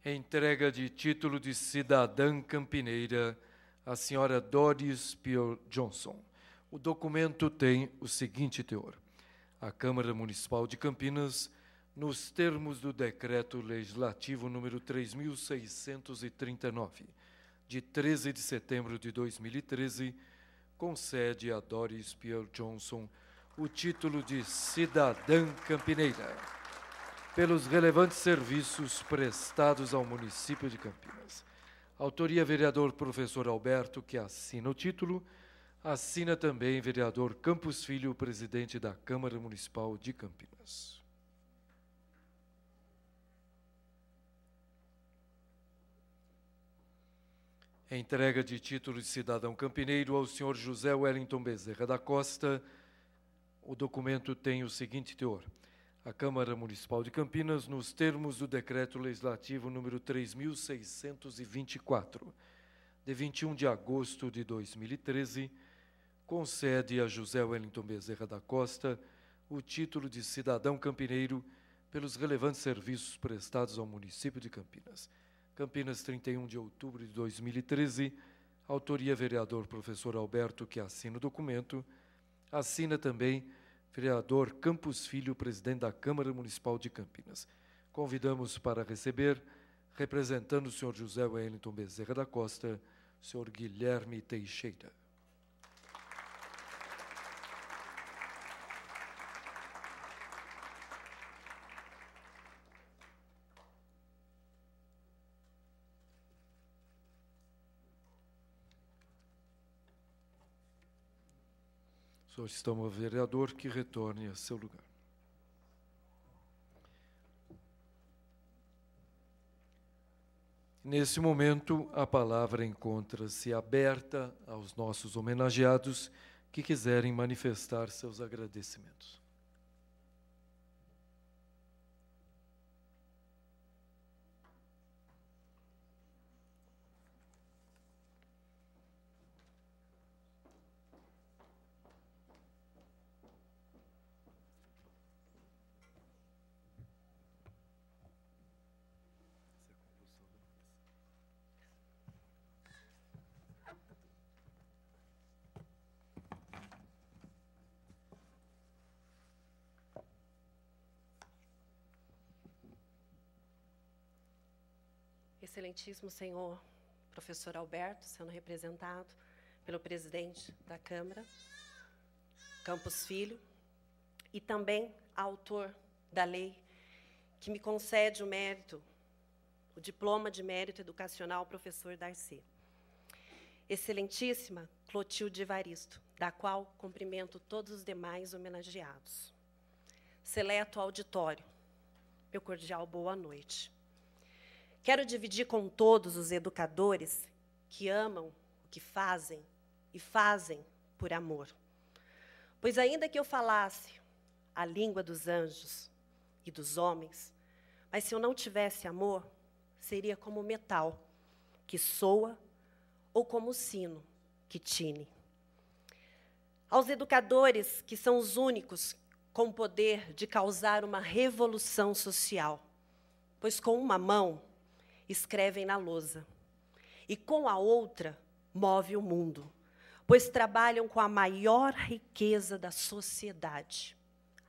Entrega de título de cidadã campineira à senhora Doris Pio Johnson. O documento tem o seguinte teor: a Câmara Municipal de Campinas, nos termos do Decreto Legislativo número 3.639, de 13 de setembro de 2013, concede a Doris Pio Johnson o título de cidadã campineira, pelos relevantes serviços prestados ao município de Campinas. Autoria, vereador professor Alberto, que assina o título. Assina também vereador Campos Filho, presidente da Câmara Municipal de Campinas. Entrega de título de cidadão campineiro ao senhor José Wellington Bezerra da Costa. O documento tem o seguinte teor: a Câmara Municipal de Campinas, nos termos do Decreto Legislativo número 3.624, de 21 de agosto de 2013, concede a José Wellington Bezerra da Costa o título de cidadão campineiro pelos relevantes serviços prestados ao município de Campinas. Campinas, 31 de outubro de 2013, autoria vereador professor Alberto, que assina o documento. Assina também vereador Campos Filho, presidente da Câmara Municipal de Campinas. Convidamos para receber, representando o senhor José Wellington Bezerra da Costa, o senhor Guilherme Teixeira. Solicitamos ao vereador que retorne a seu lugar. Nesse momento, a palavra encontra-se aberta aos nossos homenageados que quiserem manifestar seus agradecimentos. Excelentíssimo senhor professor Alberto, sendo representado pelo presidente da Câmara, Campos Filho, e também autor da lei que me concede o mérito, o diploma de mérito educacional, professor Darcy. Excelentíssima Clotilde Evaristo, da qual cumprimento todos os demais homenageados. Seleto auditório, meu cordial boa noite. Quero dividir com todos os educadores que amam o que fazem e fazem por amor. Pois ainda que eu falasse a língua dos anjos e dos homens, mas se eu não tivesse amor, seria como metal que soa ou como o sino que tine. Aos educadores que são os únicos com o poder de causar uma revolução social, pois com uma mão escrevem na lousa, e com a outra move o mundo, pois trabalham com a maior riqueza da sociedade,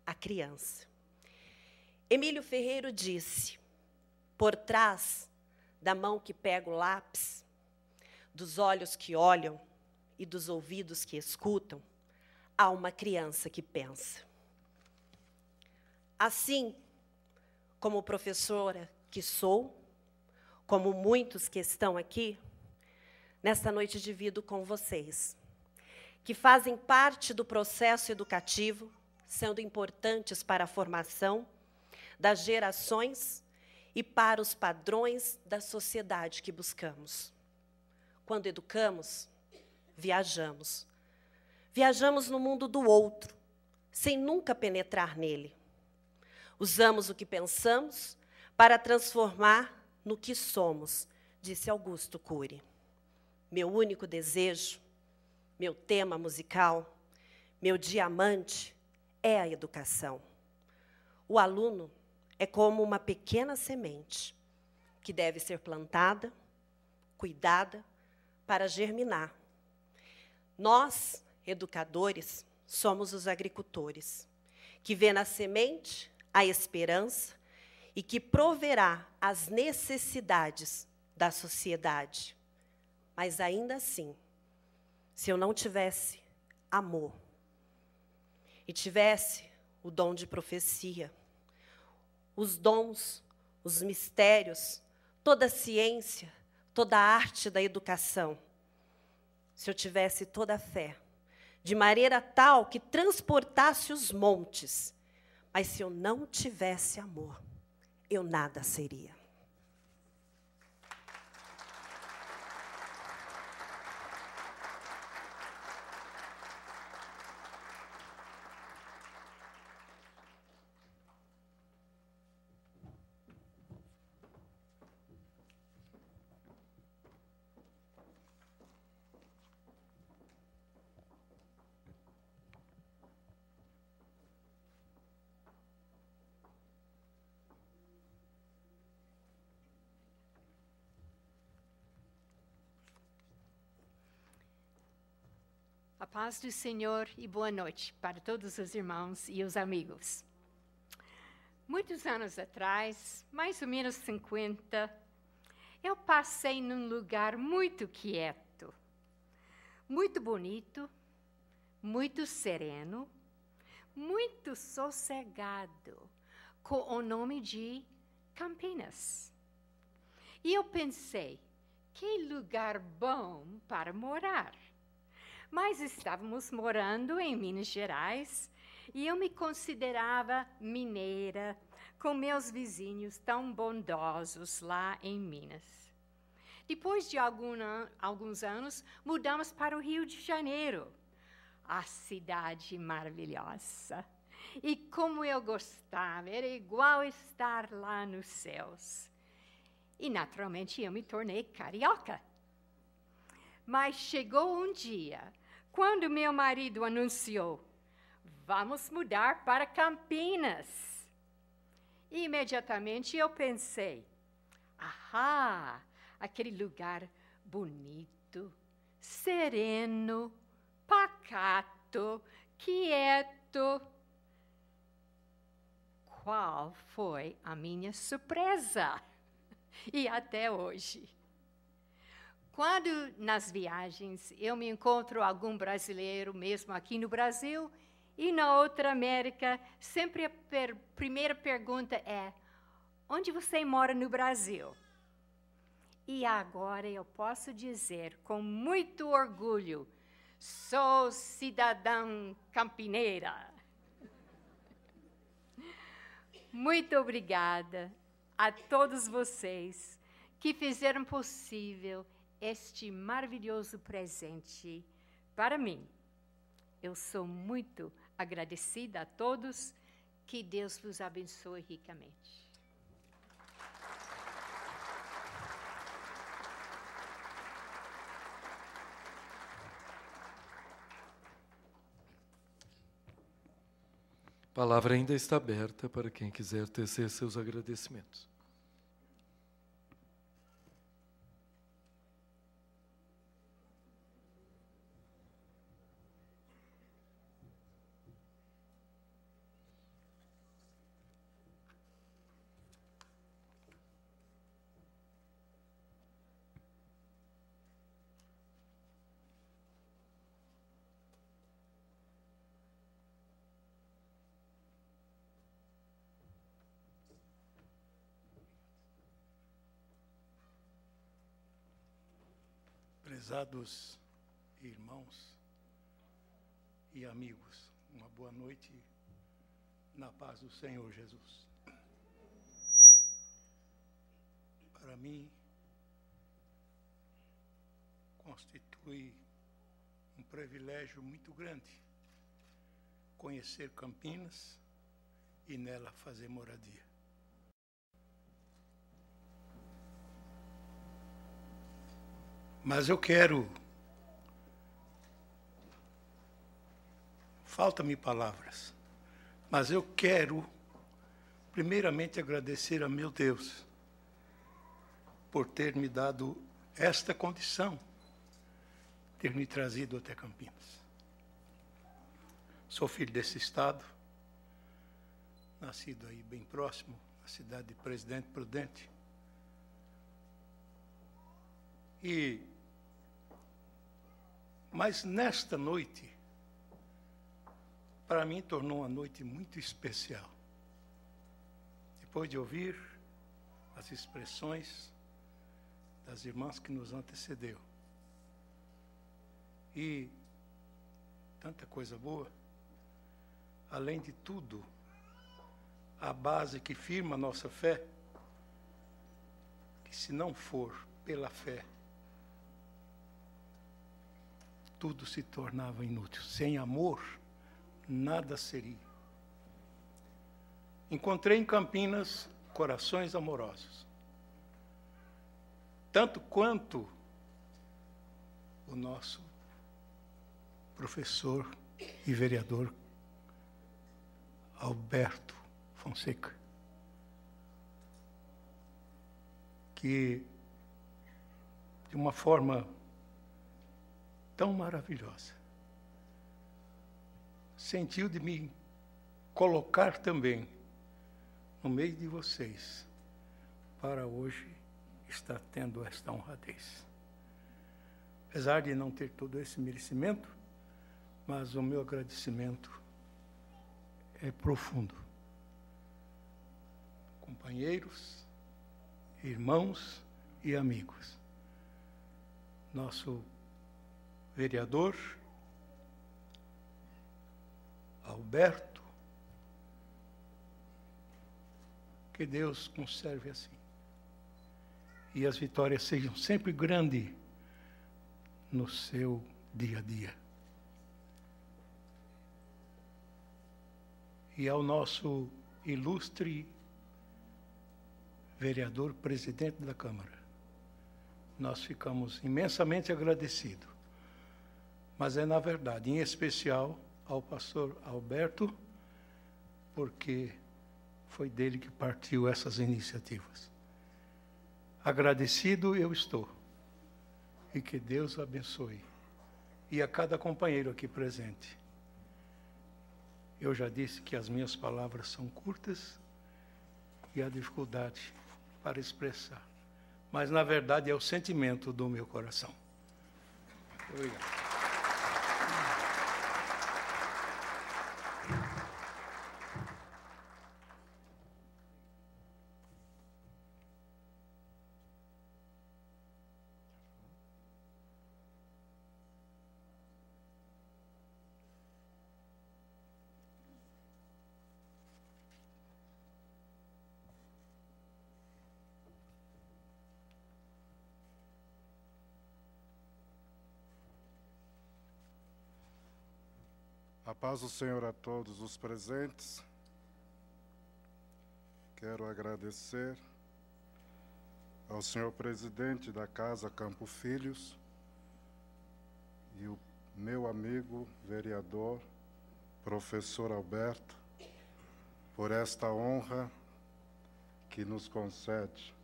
a criança. Emílio Ferreiro disse: por trás da mão que pega o lápis, dos olhos que olham e dos ouvidos que escutam, há uma criança que pensa. Assim, como professora que sou, como muitos que estão aqui, nesta noite divido com vocês, que fazem parte do processo educativo, sendo importantes para a formação das gerações e para os padrões da sociedade que buscamos. Quando educamos, viajamos. Viajamos no mundo do outro, sem nunca penetrar nele. Usamos o que pensamos para transformar no que somos, disse Augusto Cury. Meu único desejo, meu tema musical, meu diamante é a educação. O aluno é como uma pequena semente que deve ser plantada, cuidada, para germinar. Nós, educadores, somos os agricultores, que vê na semente a esperança e que proverá as necessidades da sociedade. Mas, ainda assim, se eu não tivesse amor e tivesse o dom de profecia, os dons, os mistérios, toda a ciência, toda a arte da educação, se eu tivesse toda a fé, de maneira tal que transportasse os montes, mas se eu não tivesse amor, eu nada seria. A paz do Senhor e boa noite para todos os irmãos e os amigos. Muitos anos atrás, mais ou menos 50, eu passei num lugar muito quieto, muito bonito, muito sereno, muito sossegado, com o nome de Campinas. E eu pensei, que lugar bom para morar. Mas estávamos morando em Minas Gerais e eu me considerava mineira, com meus vizinhos tão bondosos lá em Minas. Depois de alguns anos, mudamos para o Rio de Janeiro, a cidade maravilhosa. E como eu gostava, era igual estar lá nos céus. E, naturalmente, eu me tornei carioca. Mas chegou um dia, quando meu marido anunciou, vamos mudar para Campinas. E imediatamente eu pensei, aquele lugar bonito, sereno, pacato, quieto. Qual foi a minha surpresa? E até hoje. Quando, nas viagens, eu me encontro algum brasileiro, mesmo aqui no Brasil, e na outra América, sempre a primeira pergunta é, onde você mora no Brasil? E agora eu posso dizer, com muito orgulho, sou cidadã campineira. Muito obrigada a todos vocês que fizeram possível este maravilhoso presente para mim. Eu sou muito agradecida a todos. Que Deus vos abençoe ricamente. A palavra ainda está aberta para quem quiser tecer seus agradecimentos. Prezados irmãos e amigos, uma boa noite na paz do Senhor Jesus. Para mim, constitui um privilégio muito grande conhecer Campinas e nela fazer moradia. Mas eu quero, faltam-me palavras, mas eu quero primeiramente agradecer a meu Deus por ter me dado esta condição, ter me trazido até Campinas. Sou filho desse estado, nascido aí bem próximo, na cidade de Presidente Prudente. Mas nesta noite, para mim, tornou uma noite muito especial. Depois de ouvir as expressões das irmãs que nos antecedeu. E tanta coisa boa. Além de tudo, a base que firma a nossa fé, que se não for pela fé, tudo se tornava inútil. Sem amor, nada seria. Encontrei em Campinas corações amorosos. Tanto quanto o nosso professor e vereador Alberto Fonseca, que de uma forma tão maravilhosa sentiu de me colocar também no meio de vocês para hoje estar tendo esta honradez. Apesar de não ter todo esse merecimento, mas o meu agradecimento é profundo. Companheiros, irmãos e amigos. Nosso vereador Alberto, que Deus conserve assim. E as vitórias sejam sempre grandes no seu dia a dia. E ao nosso ilustre vereador, presidente da Câmara, nós ficamos imensamente agradecidos. Mas é, na verdade, em especial ao pastor Alberto, porque foi dele que partiu essas iniciativas. Agradecido eu estou. E que Deus abençoe. E a cada companheiro aqui presente. Eu já disse que as minhas palavras são curtas e há dificuldade para expressar. Mas, na verdade, é o sentimento do meu coração. Obrigado. A paz do Senhor a todos os presentes. Quero agradecer ao senhor presidente da Casa Campo Filhos e o meu amigo vereador, professor Alberto, por esta honra que nos concede.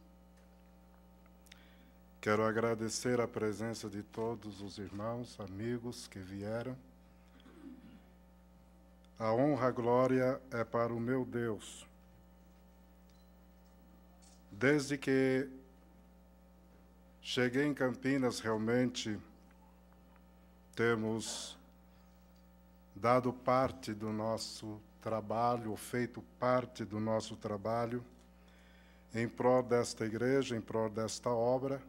Quero agradecer a presença de todos os irmãos, amigos que vieram. A honra, a glória é para o meu Deus. Desde que cheguei em Campinas, realmente temos dado parte do nosso trabalho, feito parte do nosso trabalho em prol desta igreja, em prol desta obra.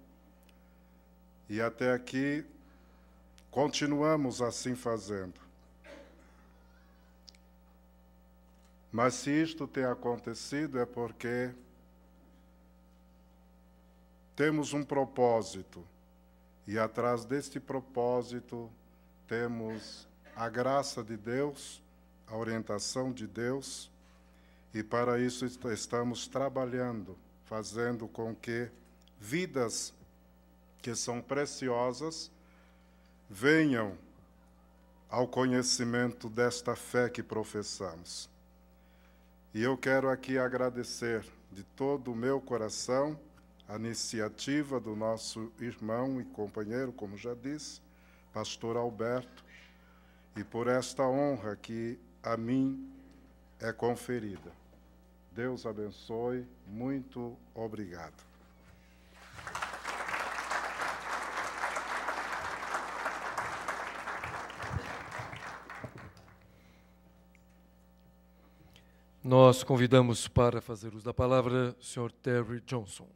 E até aqui continuamos assim fazendo. Mas se isto tem acontecido é porque temos um propósito, e atrás deste propósito temos a graça de Deus, a orientação de Deus, e para isso estamos trabalhando, fazendo com que vidas que são preciosas venham ao conhecimento desta fé que professamos. E eu quero aqui agradecer de todo o meu coração a iniciativa do nosso irmão e companheiro, como já disse, pastor Alberto, e por esta honra que a mim é conferida. Deus abençoe, muito obrigado. Nós convidamos para fazer uso da palavra o Sr. Terry Johnson.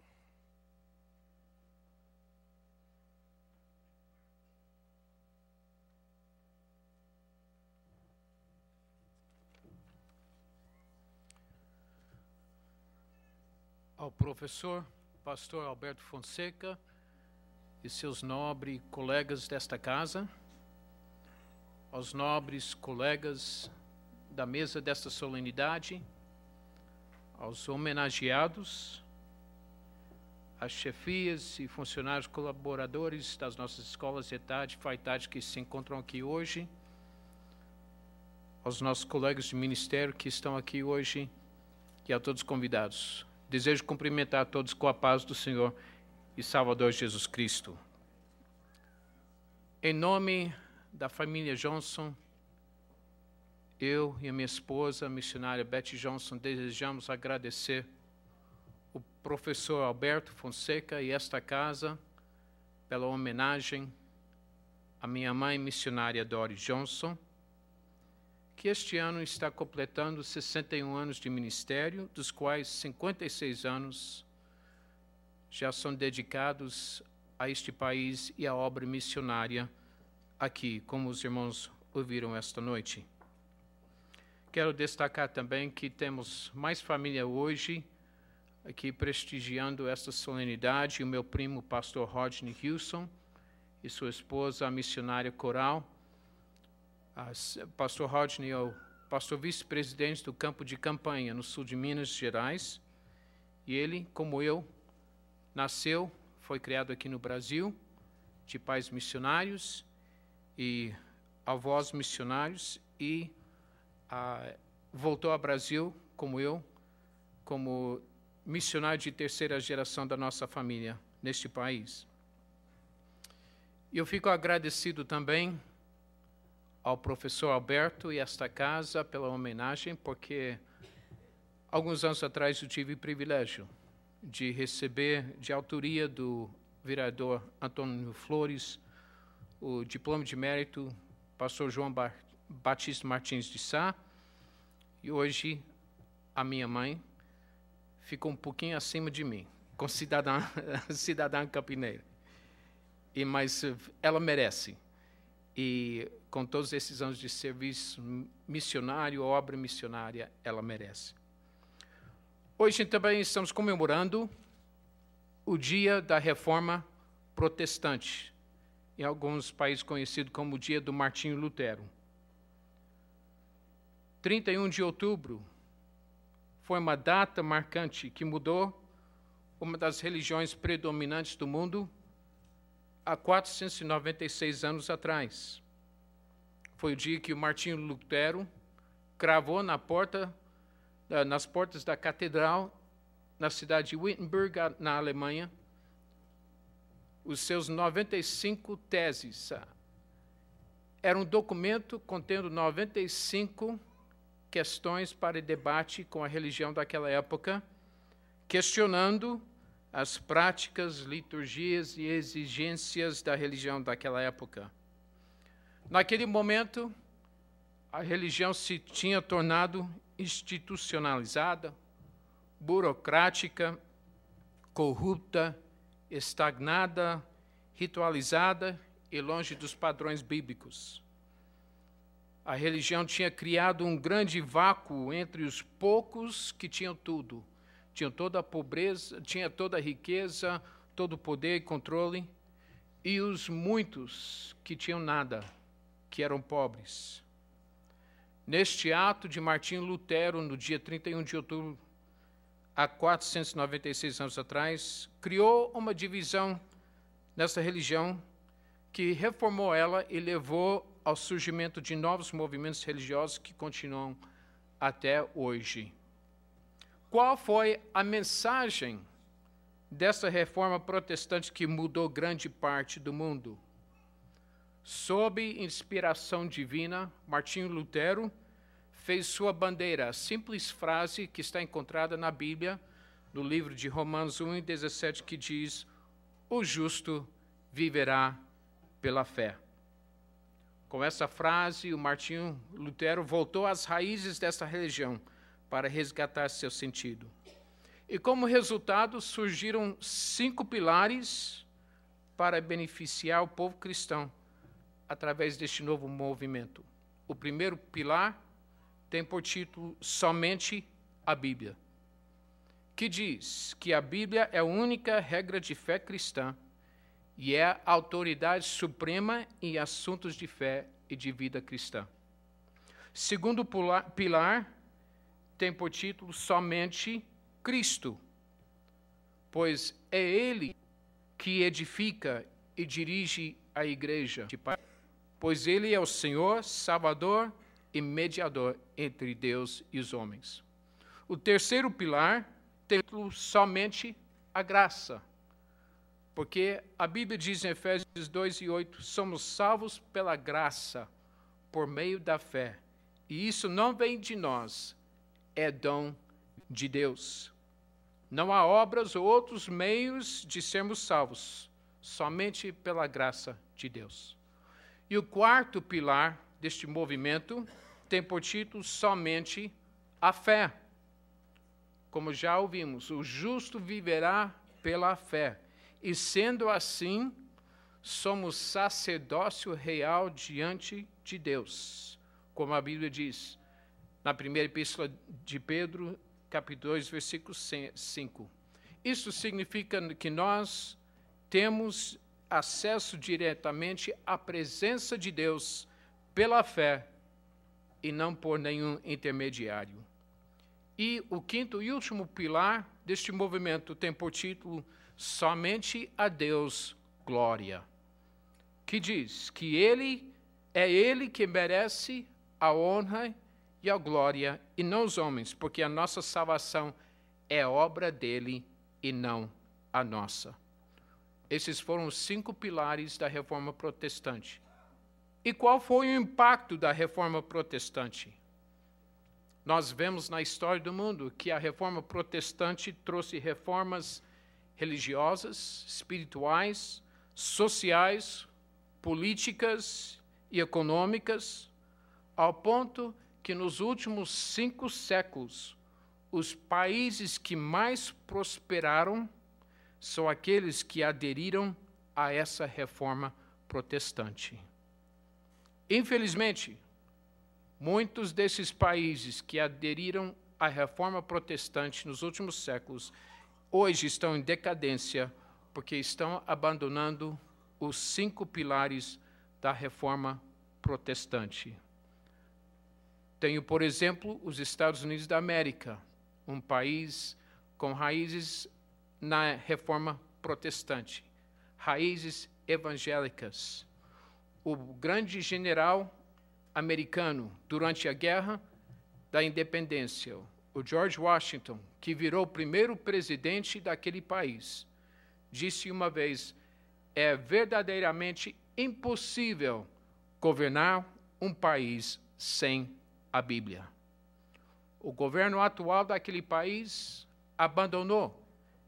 Ao professor, pastor Alberto Fonseca e seus nobres colegas desta casa, aos nobres colegas da mesa desta solenidade, aos homenageados, às chefias e funcionários colaboradores das nossas escolas de tarde, faculdade que se encontram aqui hoje, aos nossos colegas de ministério que estão aqui hoje e a todos os convidados. Desejo cumprimentar a todos com a paz do Senhor e Salvador Jesus Cristo. Em nome da família Johnson, eu e a minha esposa, a missionária Betty Johnson, desejamos agradecer o professor Alberto Fonseca e esta casa pela homenagem à minha mãe missionária Doris Johnson, que este ano está completando 61 anos de ministério, dos quais 56 anos já são dedicados a este país e à obra missionária aqui, como os irmãos ouviram esta noite. Quero destacar também que temos mais família hoje aqui prestigiando esta solenidade, o meu primo, pastor Rodney Hewson, e sua esposa, a missionária Coral. Pastor Rodney é o pastor vice-presidente do campo de campanha no sul de Minas Gerais, e ele, como eu, nasceu, foi criado aqui no Brasil, de pais missionários e avós missionários, e voltou ao Brasil, como eu, como missionário de terceira geração da nossa família neste país. E eu fico agradecido também ao professor Alberto e esta casa pela homenagem, porque alguns anos atrás eu tive o privilégio de receber, de autoria do vereador Antônio Flores, o diploma de mérito pastor João Batista Martins de Sá, e hoje a minha mãe ficou um pouquinho acima de mim, com cidadã campineira. Mas ela merece. E com todos esses anos de serviço missionário, obra missionária, ela merece. Hoje também estamos comemorando o Dia da Reforma Protestante, em alguns países conhecido como o Dia do Martinho Lutero. 31 de outubro foi uma data marcante que mudou uma das religiões predominantes do mundo há 496 anos atrás. Foi o dia que o Martinho Lutero cravou nas portas da catedral, na cidade de Wittenberg, na Alemanha, os seus 95 teses. Era um documento contendo 95 questões para debate com a religião daquela época, questionando as práticas, liturgias e exigências da religião daquela época. Naquele momento, a religião se tinha tornado institucionalizada, burocrática, corrupta, estagnada ritualizada e longe dos padrões bíblicos. A religião tinha criado um grande vácuo entre os poucos que tinham tudo. Tinham toda a pobreza, tinha toda a riqueza, todo o poder e controle, e os muitos que tinham nada, que eram pobres. Neste ato de Martinho Lutero, no dia 31 de outubro, há 496 anos atrás, criou uma divisão nessa religião que reformou ela e levou ao surgimento de novos movimentos religiosos que continuam até hoje. Qual foi a mensagem dessa reforma protestante que mudou grande parte do mundo? Sob inspiração divina, Martinho Lutero fez sua bandeira, a simples frase que está encontrada na Bíblia, no livro de Romanos 1:17, que diz: "O justo viverá pela fé". Com essa frase, o Martinho Lutero voltou às raízes dessa religião para resgatar seu sentido. E como resultado, surgiram 5 pilares para beneficiar o povo cristão através deste novo movimento. O primeiro pilar tem por título Somente a Bíblia, que diz que a Bíblia é a única regra de fé cristã e é a autoridade suprema em assuntos de fé e de vida cristã. Segundo pilar tem por título Somente Cristo, pois é Ele que edifica e dirige a igreja, pois Ele é o Senhor, Salvador e mediador entre Deus e os homens. O terceiro pilar tem por título Somente a Graça, porque a Bíblia diz em Efésios 2:8, somos salvos pela graça, por meio da fé. E isso não vem de nós, é dom de Deus. Não há obras ou outros meios de sermos salvos, somente pela graça de Deus. E o quarto pilar deste movimento tem por título Somente a Fé. Como já ouvimos, o justo viverá pela fé. E sendo assim, somos sacerdócio real diante de Deus, como a Bíblia diz, na primeira epístola de Pedro, capítulo 2, versículo 5. Isso significa que nós temos acesso diretamente à presença de Deus pela fé e não por nenhum intermediário. E o quinto e último pilar deste movimento tem por título Somente a Deus glória, que diz que Ele que merece a honra e a glória, e não os homens, porque a nossa salvação é obra dele e não a nossa. Esses foram os 5 pilares da Reforma Protestante. E qual foi o impacto da Reforma Protestante? Nós vemos na história do mundo que a Reforma Protestante trouxe reformas religiosas, espirituais, sociais, políticas e econômicas, ao ponto que nos últimos 5 séculos, os países que mais prosperaram são aqueles que aderiram a essa reforma protestante. Infelizmente, muitos desses países que aderiram à reforma protestante nos últimos séculos hoje estão em decadência porque estão abandonando os 5 pilares da reforma protestante. Tenho, por exemplo, os Estados Unidos da América, um país com raízes na reforma protestante, raízes evangélicas. O grande general americano, durante a Guerra da Independência, o George Washington, que virou o primeiro presidente daquele país, disse uma vez: é verdadeiramente impossível governar um país sem a Bíblia. O governo atual daquele país abandonou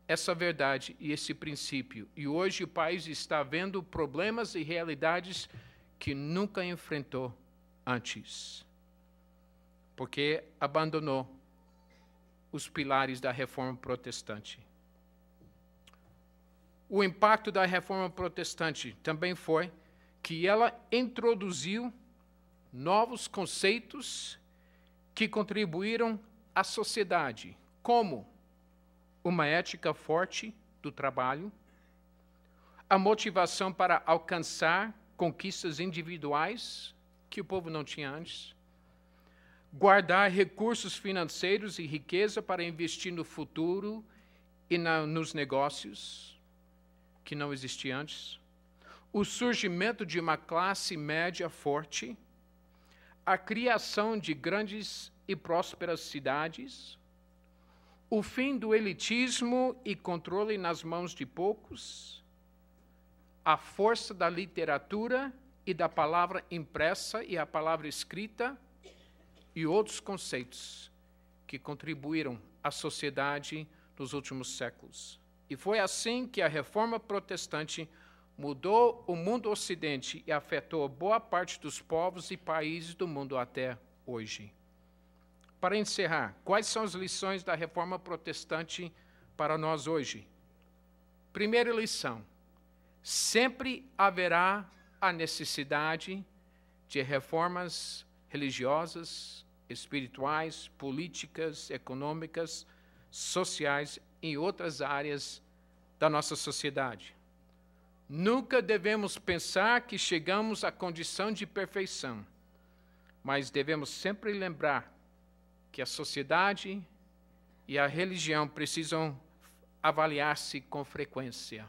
essa verdade e esse princípio, e hoje o país está vendo problemas e realidades que nunca enfrentou antes, porque abandonou os pilares da reforma protestante. o impacto da Reforma Protestante também foi que ela introduziu novos conceitos que contribuíram à sociedade, como uma ética forte do trabalho, a motivação para alcançar conquistas individuais que o povo não tinha antes, guardar recursos financeiros e riqueza para investir no futuro e nos negócios que não existia antes, o surgimento de uma classe média forte, a criação de grandes e prósperas cidades, o fim do elitismo e controle nas mãos de poucos, a força da literatura e da palavra impressa e a palavra escrita e outros conceitos que contribuíram à sociedade nos últimos séculos. E foi assim que a Reforma Protestante mudou o mundo ocidente e afetou boa parte dos povos e países do mundo até hoje. Para encerrar, quais são as lições da Reforma Protestante para nós hoje? Primeira lição: sempre haverá a necessidade de reformas religiosas, espirituais, políticas, econômicas, sociais e outras áreas da nossa sociedade. Nunca devemos pensar que chegamos à condição de perfeição, mas devemos sempre lembrar que a sociedade e a religião precisam avaliar-se com frequência.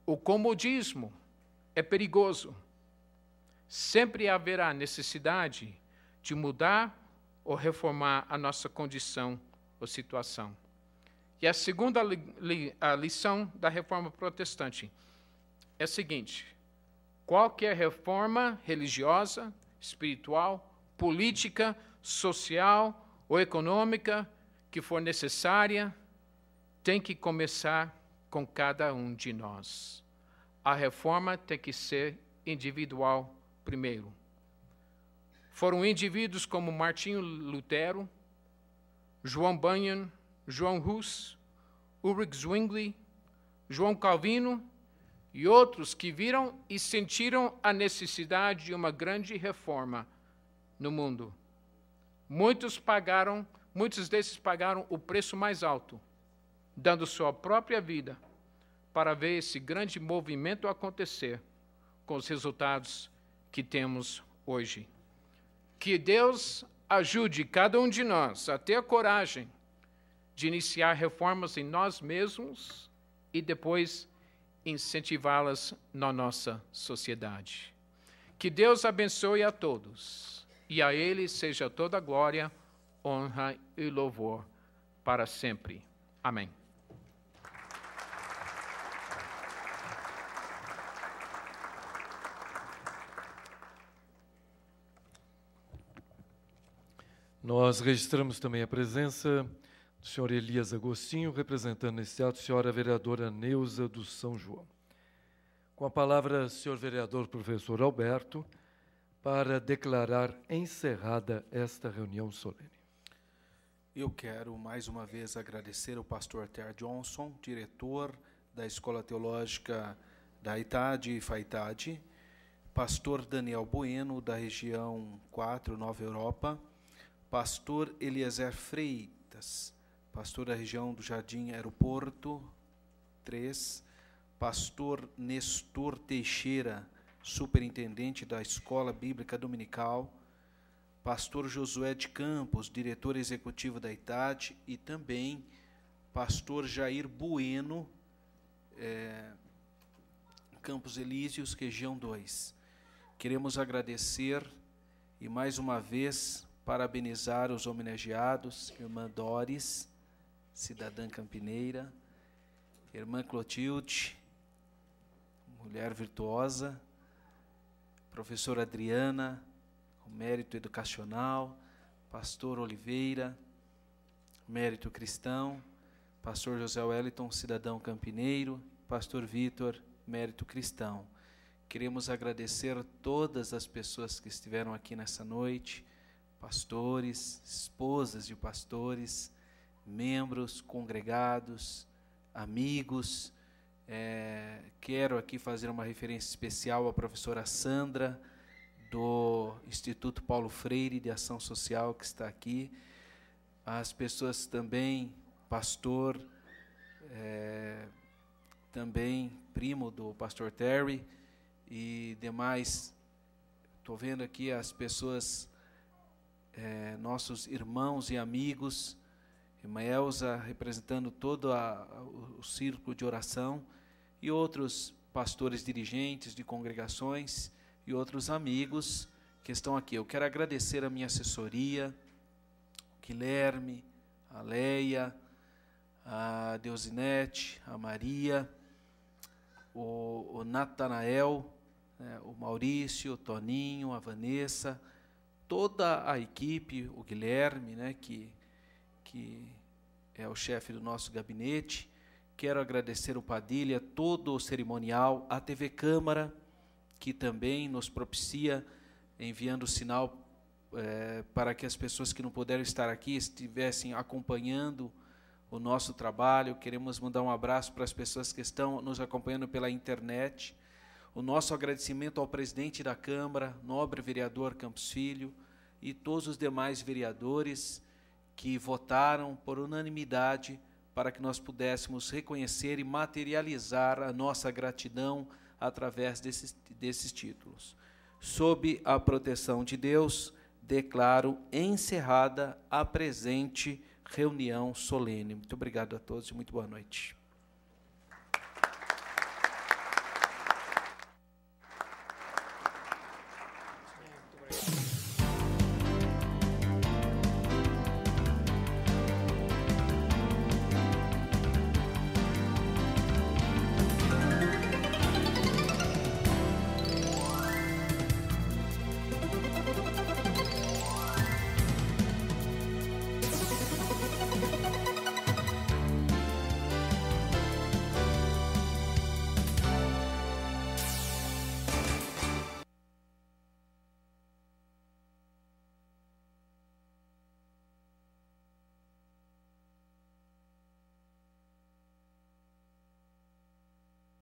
O comodismo é perigoso. Sempre haverá necessidade de mudar ou reformar a nossa condição ou situação. E a segunda lição da Reforma Protestante é a seguinte: qualquer reforma religiosa, espiritual, política, social ou econômica que for necessária tem que começar com cada um de nós. A reforma tem que ser individual primeiro. Foram indivíduos como Martinho Lutero, João Bunyan, João Hus, Ulrich Zwingli, João Calvino e outros que viram e sentiram a necessidade de uma grande reforma no mundo. Muitos desses pagaram o preço mais alto, dando sua própria vida para ver esse grande movimento acontecer com os resultados que temos hoje. Que Deus ajude cada um de nós a ter a coragem de iniciar reformas em nós mesmos e depois incentivá-las na nossa sociedade. Que Deus abençoe a todos e a Ele seja toda glória, honra e louvor para sempre. Amém. Nós registramos também a presença do senhor Elias Agostinho, representando nesse ato a senhora vereadora Neuza do São João. Com a palavra, senhor vereador professor Alberto, para declarar encerrada esta reunião solene. Eu quero mais uma vez agradecer ao pastor Ter Johnson, diretor da Escola Teológica da ITAD e FAITAD, pastor Daniel Bueno, da região 4, Nova Europa, pastor Eliezer Freitas, pastor da região do Jardim Aeroporto 3, pastor Nestor Teixeira, superintendente da Escola Bíblica Dominical, pastor Josué de Campos, diretor executivo da ITAD, e também pastor Jair Bueno, Campos Elíseos, região 2. Queremos agradecer e, mais uma vez, parabenizar os homenageados, irmã Doris, cidadã campineira, irmã Clotilde, mulher virtuosa, professora Adriana, com mérito educacional, pastor Oliveira, mérito cristão, pastor José Wellington, cidadão campineiro, pastor Vitor, mérito cristão. Queremos agradecer todas as pessoas que estiveram aqui nessa noite, pastores, esposas de pastores, membros, congregados, amigos, Quero aqui fazer uma referência especial à professora Sandra, do Instituto Paulo Freire de Ação Social, que está aqui. As pessoas também, pastor, também primo do pastor Terry e demais. Estou vendo aqui as pessoas, nossos irmãos e amigos, irmã Elza representando todo o círculo de oração, e outros pastores dirigentes de congregações e outros amigos que estão aqui. Eu quero agradecer a minha assessoria, o Guilherme, a Leia, a Deusinete, a Maria, o Natanael, o Maurício, o Toninho, a Vanessa, toda a equipe, o Guilherme, que é o chefe do nosso gabinete. Quero agradecer o Padilha, todo o cerimonial, a TV Câmara, que também nos propicia, enviando o sinal para que as pessoas que não puderam estar aqui estivessem acompanhando o nosso trabalho. Queremos mandar um abraço para as pessoas que estão nos acompanhando pela internet. O nosso agradecimento ao presidente da Câmara, nobre vereador Campos Filho, e todos os demais vereadores que votaram por unanimidade para que nós pudéssemos reconhecer e materializar a nossa gratidão através desses títulos. Sob a proteção de Deus, declaro encerrada a presente reunião solene. Muito obrigado a todos e muito boa noite.